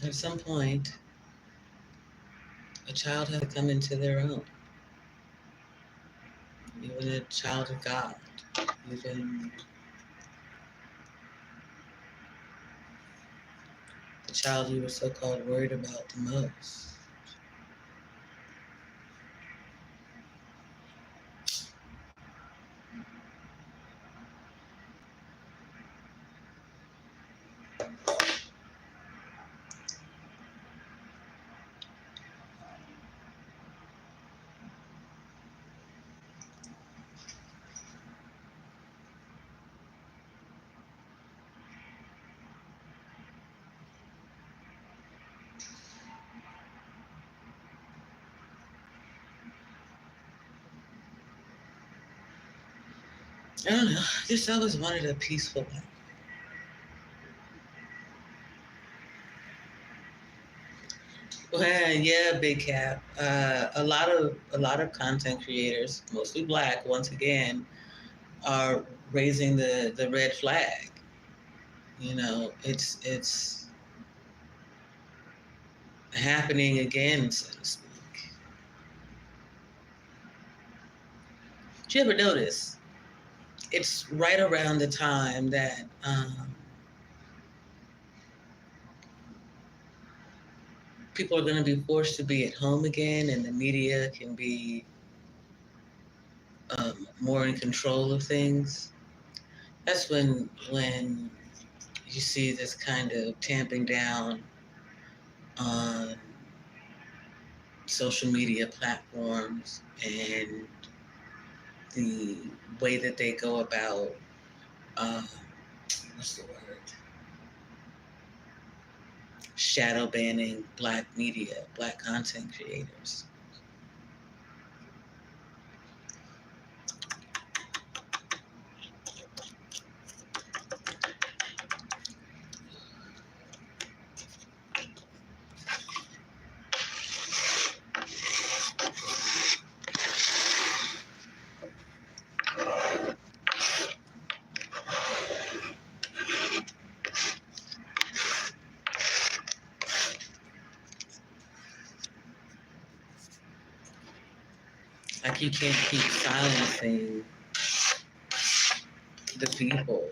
At some point, a child has to come into their own, even a child of God, even the child you were so called worried about the most. I don't know. I just always wanted a peaceful life. Well, yeah, big cap. A lot of content creators, mostly black, once again, are raising the red flag. It's happening again, so to speak. Did you ever notice? It's right around the time that people are going to be forced to be at home again, and the media can be more in control of things. That's when you see this kind of tamping down on social media platforms and the way that they go about um, what's the word? Shadow banning black media, black content creators. Like you can't keep silencing the people.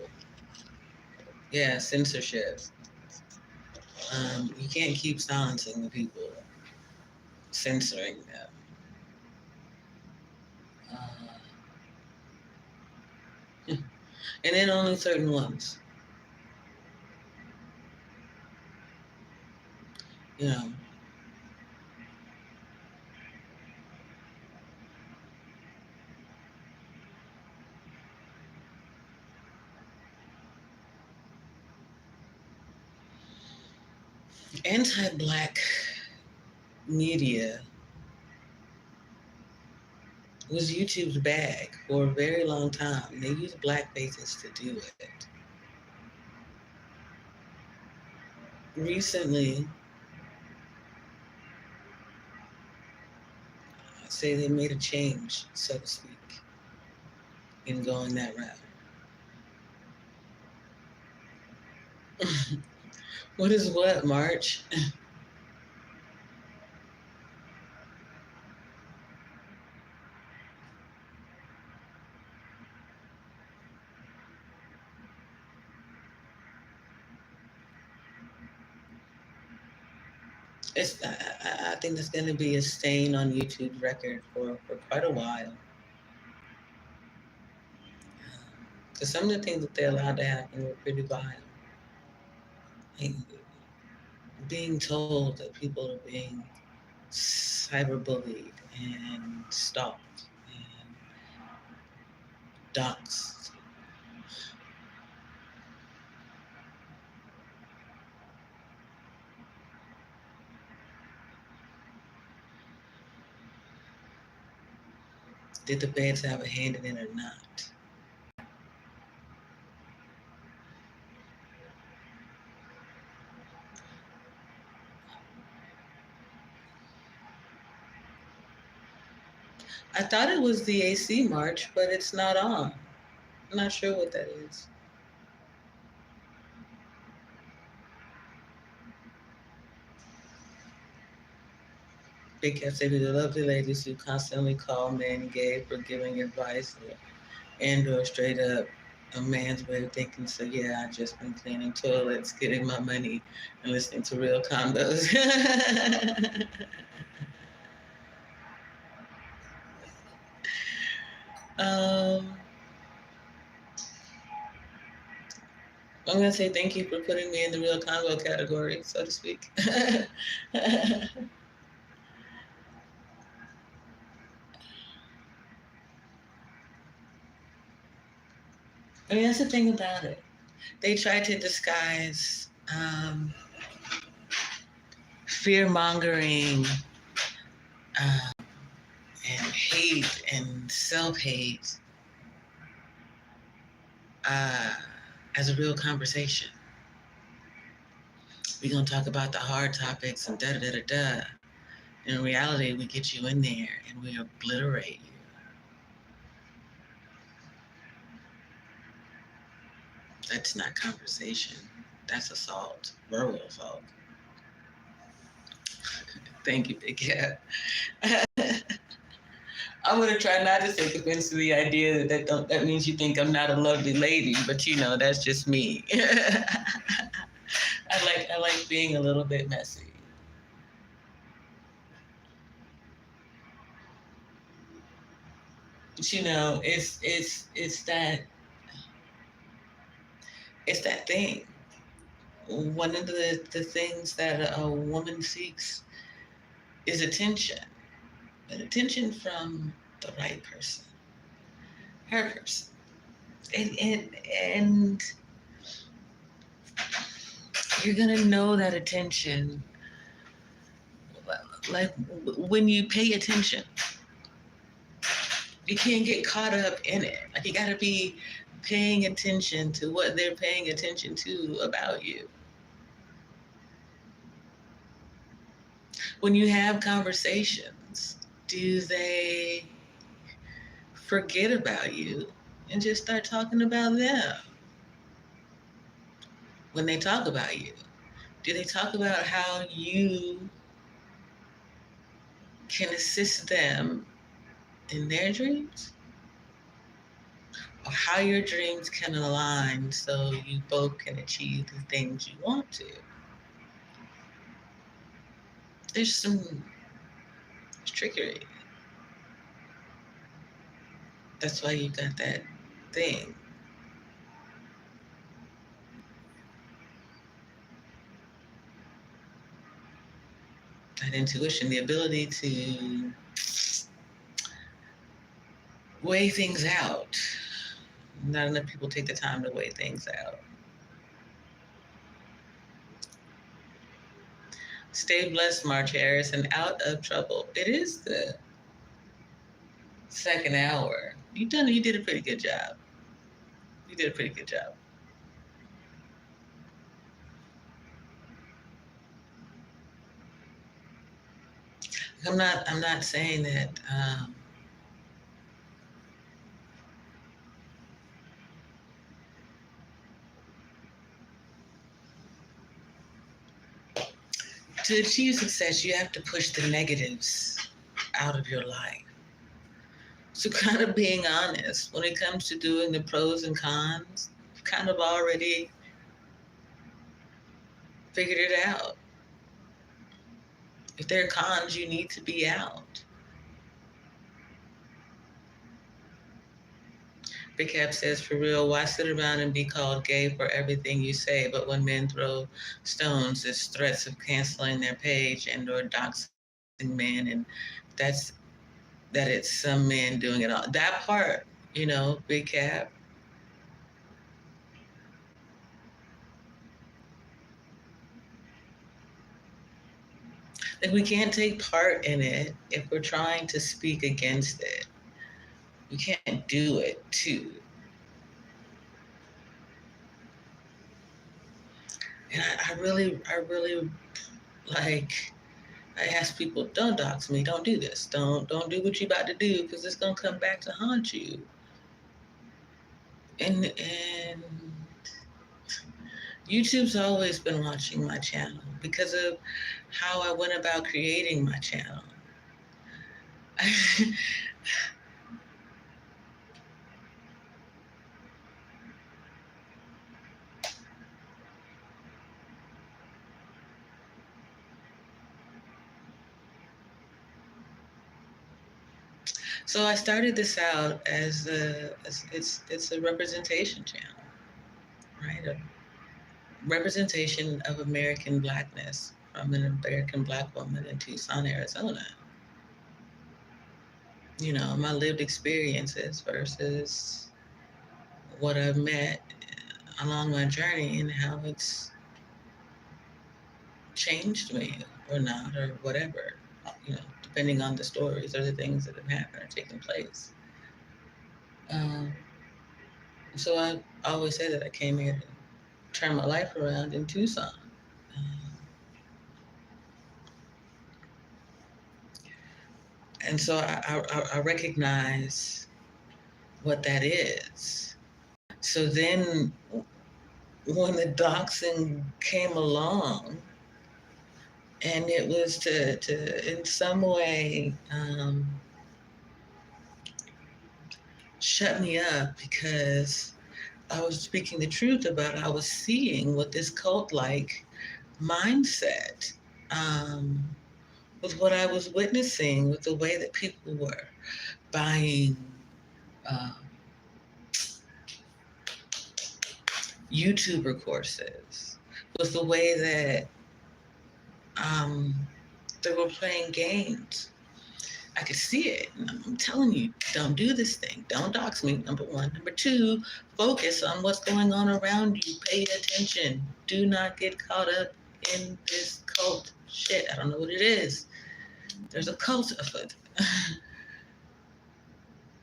Yeah, censorship. You can't keep silencing the people, censoring them. Uh, and then only certain ones. You know, anti-black media was YouTube's bag for a very long time. They used black faces to do it. Recently, I say they made a change, so to speak, in going that route. What is what, March? I think it's going to be a stain on YouTube's record for quite a while. Because some of the things that they allowed to happen were pretty vile. Like being told that people are being cyberbullied and stalked and doxxed. Did the feds have a hand in it or not? I thought it was the AC march, but it's not on. I'm not sure what that is. Big Cat said, the lovely ladies who constantly call men gay for giving advice and or straight up a man's way of thinking. So yeah, I've just been cleaning toilets, getting my money, and listening to real condos. um, I'm gonna say thank you for putting me in the real convo category, so to speak. I mean, that's the thing about it. They try to disguise fear mongering and hate and self hate uh, as a real conversation. We're going to talk about the hard topics and da da da da da. In reality, we get you in there and we obliterate you. That's not conversation. That's assault, verbal assault. Thank you, Big Cat. I'm gonna try not to take offense to the idea that means you think I'm not a lovely lady, but you know that's just me. I like being a little bit messy. But you know, it's that thing. One of the things that a woman seeks is attention, but attention from the right person, her person, and you're gonna know that attention, like when you pay attention. You can't get caught up in it. Like you gotta be paying attention to what they're paying attention to about you. When you have conversations, do they forget about you and just start talking about them? When they talk about you, do they talk about how you can assist them in their dreams? Or how your dreams can align so you both can achieve the things you want to? There's some trickery. That's why you got that thing. That intuition, the ability to weigh things out. Not enough people take the time to weigh things out. Stay blessed, March Harris, and out of trouble. It is the second hour. You did a pretty good job. You did a pretty good job. I'm not saying that to achieve success, you have to push the negatives out of your life. So kind of being honest when it comes to doing the pros and cons, you've kind of already figured it out. If there are cons, you need to be out. Big Cap says, for real, why sit around and be called gay for everything you say? But when men throw stones, it's threats of canceling their page and or doxing men. And that's that it's some men doing it all. That part, Big Cap. Like, we can't take part in it if we're trying to speak against it. We can't do it too. And I really like. I ask people, don't dox me, don't do this, don't do what you about to do, because it's gonna come back to haunt you. And YouTube's always been watching my channel because of how I went about creating my channel. So I started this out as it's a representation channel, right? A representation of American Blackness from an American Black woman in Tucson, Arizona. My lived experiences versus what I've met along my journey and how it's changed me or not or whatever, depending on the stories or the things that have happened or taken place. Um, so I always say that I came here to turn my life around in Tucson. And so I recognize what that is. So then when the doxing came along, and it was to in some way shut me up because I was speaking the truth about I was seeing with this cult-like mindset, with what I was witnessing, with the way that people were buying YouTuber courses, with the way that they were playing games. I could see it. And I'm telling you, don't do this thing. Don't dox me, number one. Number two, focus on what's going on around you. Pay attention. Do not get caught up in this cult shit. I don't know what it is. There's a cult of it.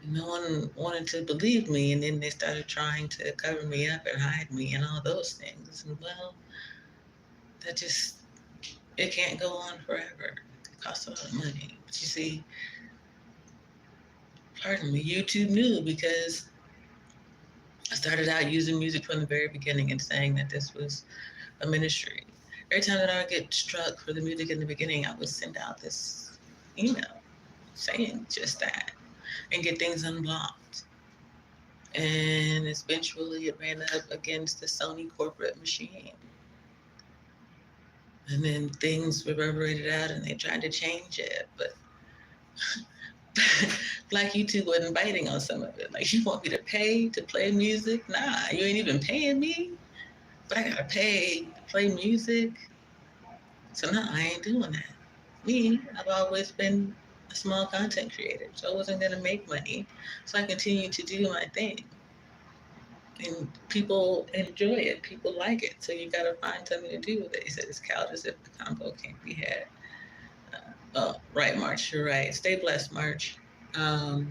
No one wanted to believe me, and then they started trying to cover me up and hide me and all those things. And well, it can't go on forever. It costs a lot of money. But you see, pardon me, YouTube knew because I started out using music from the very beginning and saying that this was a ministry. Every time that I would get struck for the music in the beginning, I would send out this email saying just that and get things unblocked. And eventually it ran up against the Sony corporate machine. And then things reverberated out and they tried to change it, but Black YouTube wasn't biting on some of it. Like, you want me to pay to play music? Nah, you ain't even paying me, but I gotta pay to play music. So no, I ain't doing that. Me, I've always been a small content creator, so I wasn't gonna make money. So I continued to do my thing. And people enjoy it, people like it. So you gotta find something to do with it. He said it's couches if the combo can't be had. Oh, right, March, you're right. Stay blessed, March. So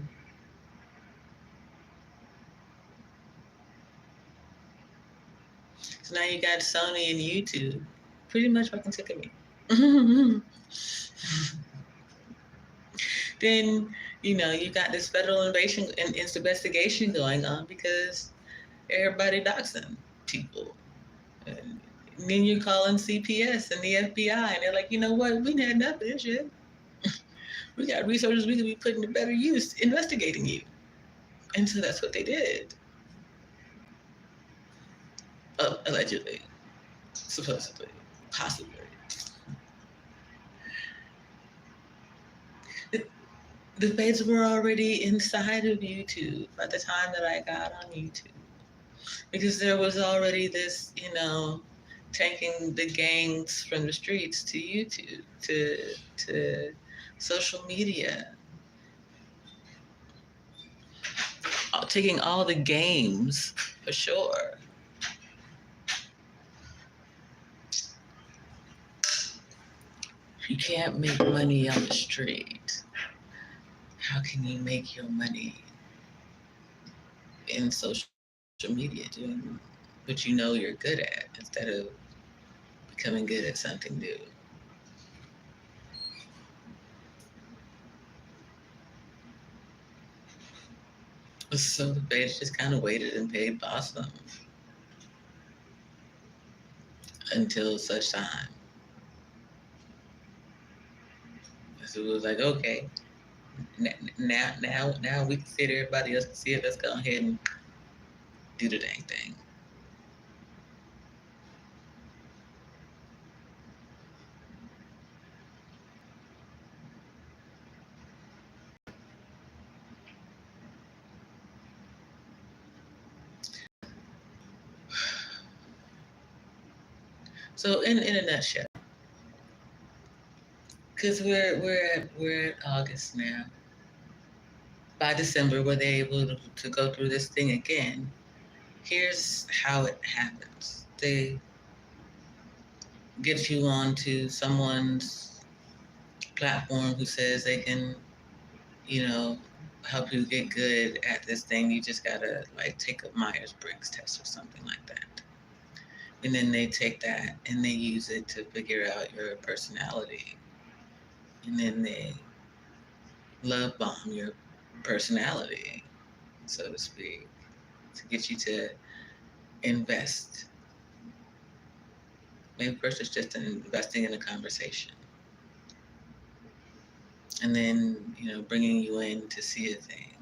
now you got Sony and YouTube pretty much fucking sick of me. Then, you got this federal investigation going on because everybody doxing people. And then you're calling CPS and the FBI, and they're like, you know what? We had enough of this shit. We got resources we could be putting to better use investigating you. And so that's what they did. Allegedly. Supposedly. Possibly. The fades were already inside of YouTube by the time that I got on YouTube. Because there was already this, taking the gangs from the streets to YouTube, to social media, taking all the games for sure. If you can't make money on the street, how can you make your money in social media doing what you know you're good at instead of becoming good at something new? So the feds just kind of waited and paid Blossom until such time. So it was like, okay, now we can see it, everybody else can see it. Let's go ahead and do the dang thing. So in a nutshell, because we're at August now. By December, were they able to go through this thing again? Here's how it happens. They get you onto someone's platform who says they can, help you get good at this thing. You just gotta like take a Myers-Briggs test or something like that. And then they take that and they use it to figure out your personality. And then they love bomb your personality, so to speak, to get you to invest. Maybe first it's just investing in a conversation. And then, bringing you in to see a thing.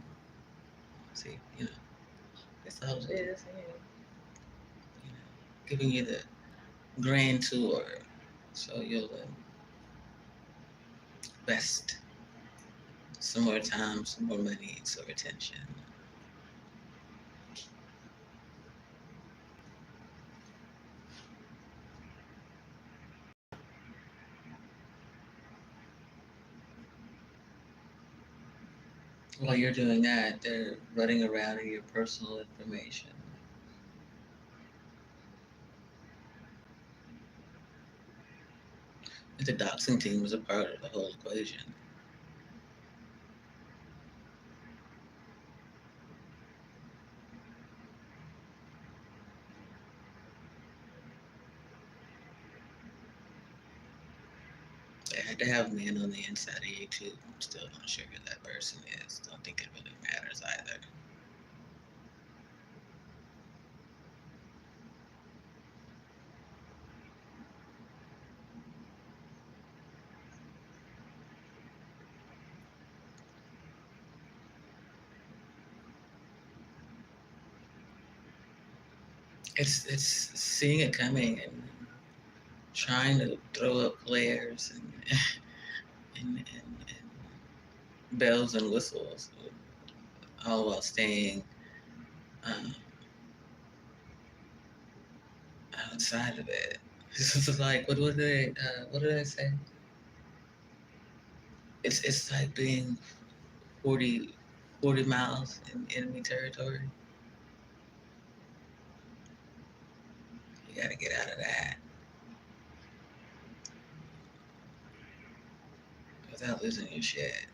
See, that's all it is. Giving you the grand tour so you'll invest some more time, some more money, some attention. While you're doing that, they're running around in your personal information. The doxing team was a part of the whole equation. They had to have men on the inside of YouTube. I'm still not sure who that person is. Don't think it really matters either. It's seeing it coming and trying to throw up flares and bells and whistles, all while staying um, outside of it. It's like what did I say? It's like being 40 miles in enemy territory. You got to get out of that without losing your shit.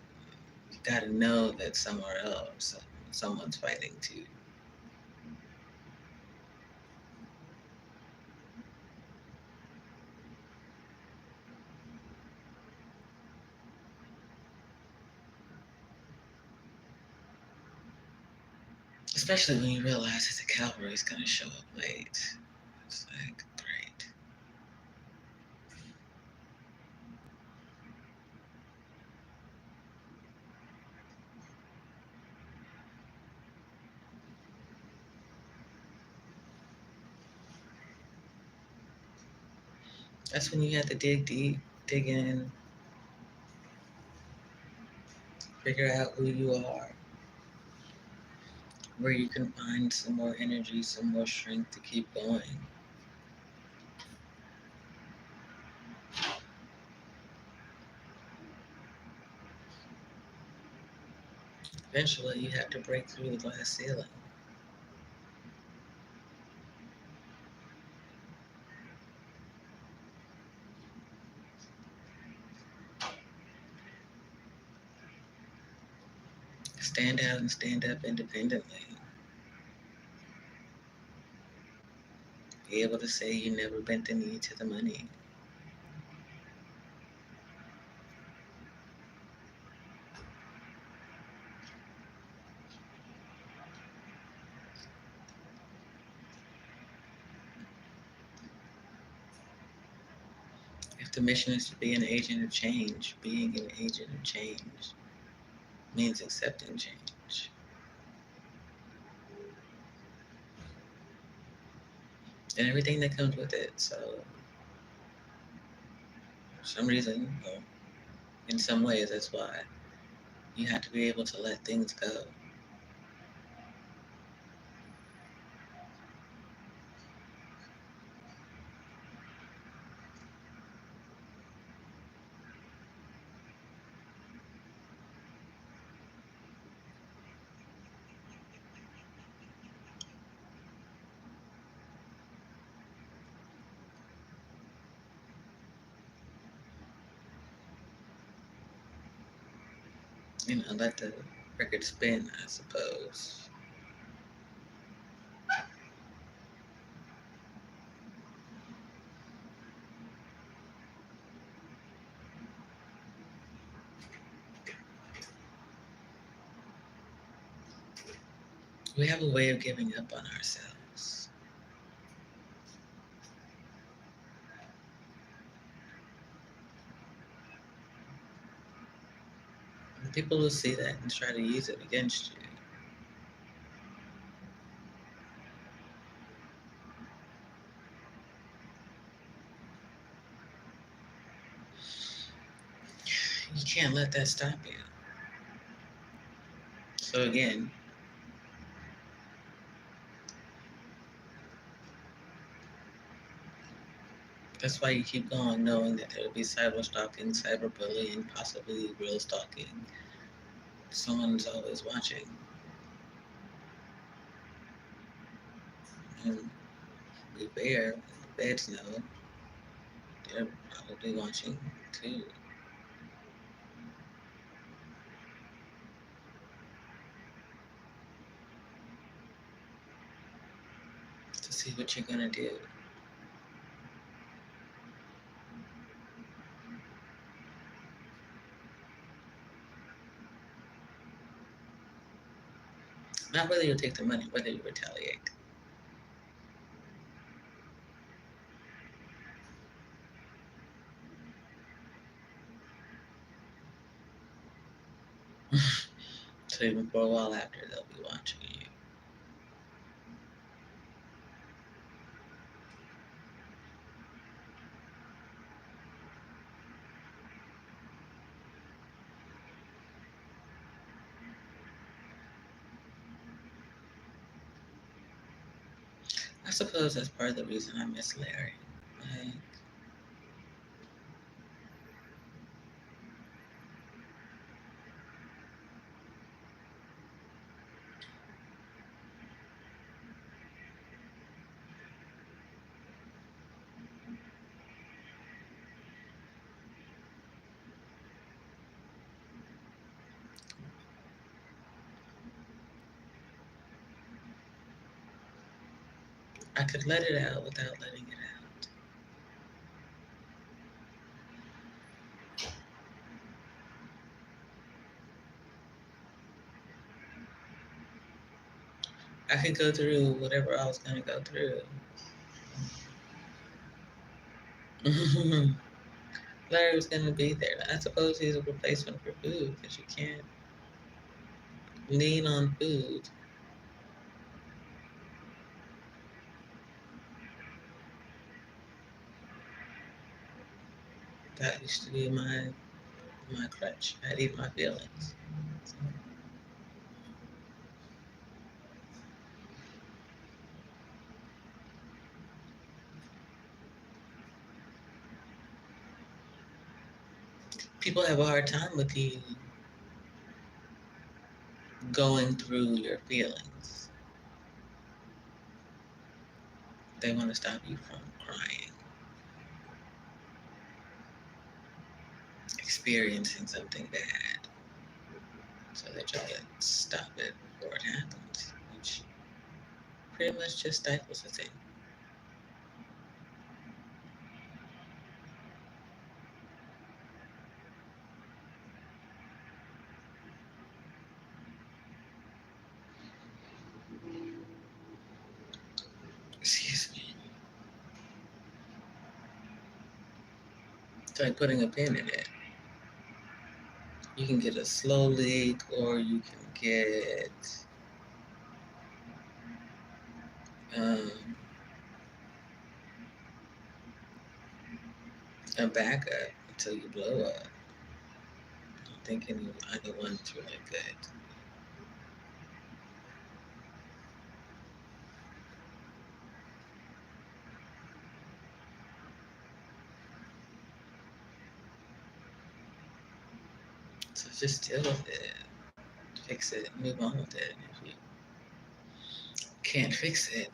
You got to know that somewhere else someone's fighting too. Especially when you realize that the cavalry is going to show up late. It's like, great. That's when you have to dig deep, dig in, Figure out who you are, where you can find some more energy, some more strength to keep going. Eventually, you have to break through the glass ceiling. Stand out and stand up independently. Be able to say you never bent the knee to the money. If the mission is to be an agent of change, being an agent of change means accepting change. And everything that comes with it. So, for some reason, or in some ways, that's why you have to be able to let things go. Let the record spin, I suppose. We have a way of giving up on ourselves. And people will see that and try to use it against you. You can't let that stop you. So again, that's why you keep going, knowing that there'll be cyber stalking, cyberbullying, possibly real stalking. Someone's always watching. And be fair, the feds know they're probably watching too. To see what you're gonna do. Not whether you take the money, whether you retaliate. So even for a while after, they'll be watching you. I suppose that's part of the reason I miss Larry. Like, I could let it out without letting it out. I could go through whatever I was going to go through. Larry was going to be there. I suppose he's a replacement for food because you can't lean on food. That used to be my crutch. I'd eat my feelings. So, people have a hard time with you going through your feelings. They want to stop you from crying, experiencing something bad. So they try to stop it before it happens, which pretty much just stifles the thing. Excuse me. It's like putting a pin in it. You can get a slow leak, or you can get um, a backup until you blow up. I don't think either one's really good. So just deal with it, fix it, move on with it. If you can't fix it,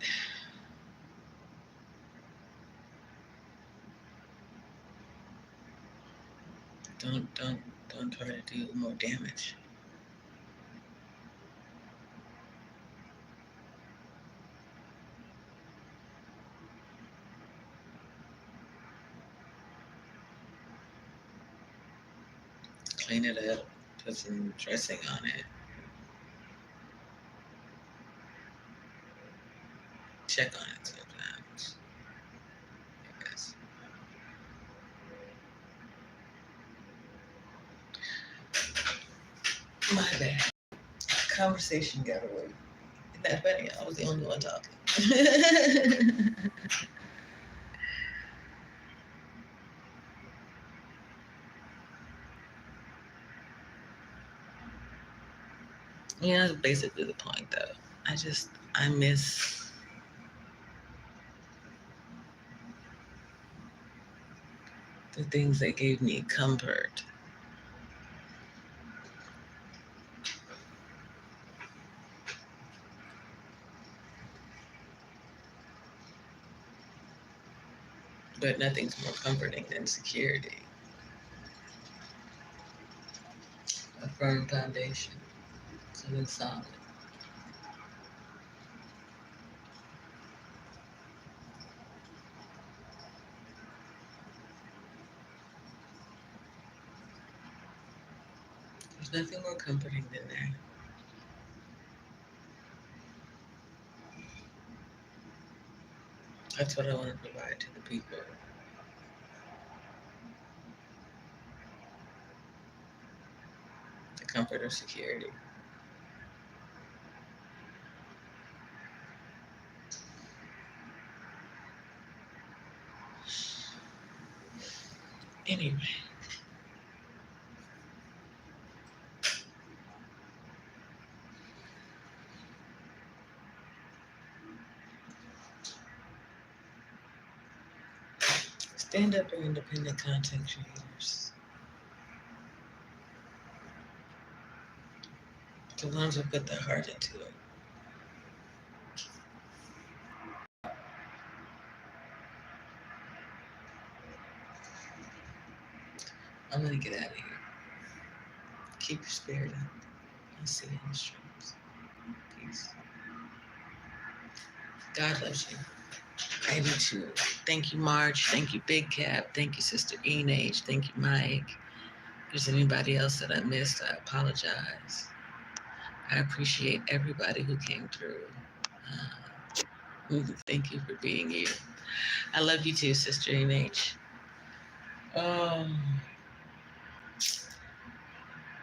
don't try to do more damage. Clean it up, put some dressing on it, check on it sometimes, I guess. My bad. Conversation got away. Isn't that funny? I was the only one talking. Yeah, that's basically the point, though. I miss the things that gave me comfort. But nothing's more comforting than security. A firm foundation, something solid. There's nothing more comforting than that. That's what I want to provide to the people. The comfort of security. Anyway. Stand up for independent content creators. The ones who put their heart into it. I'm gonna get out of here. Keep your spirit up. I'll see you in the streets. Peace. God loves you. I do too. Thank you, Marge. Thank you, Big Cap. Thank you, Sister Enage. Thank you, Mike. If there's anybody else that I missed, I apologize. I appreciate everybody who came through. Thank you for being you. I love you too, Sister Enage.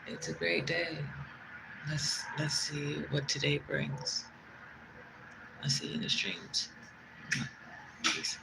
It's a great day. Let's see what today brings. I'll see you in the streams. Peace.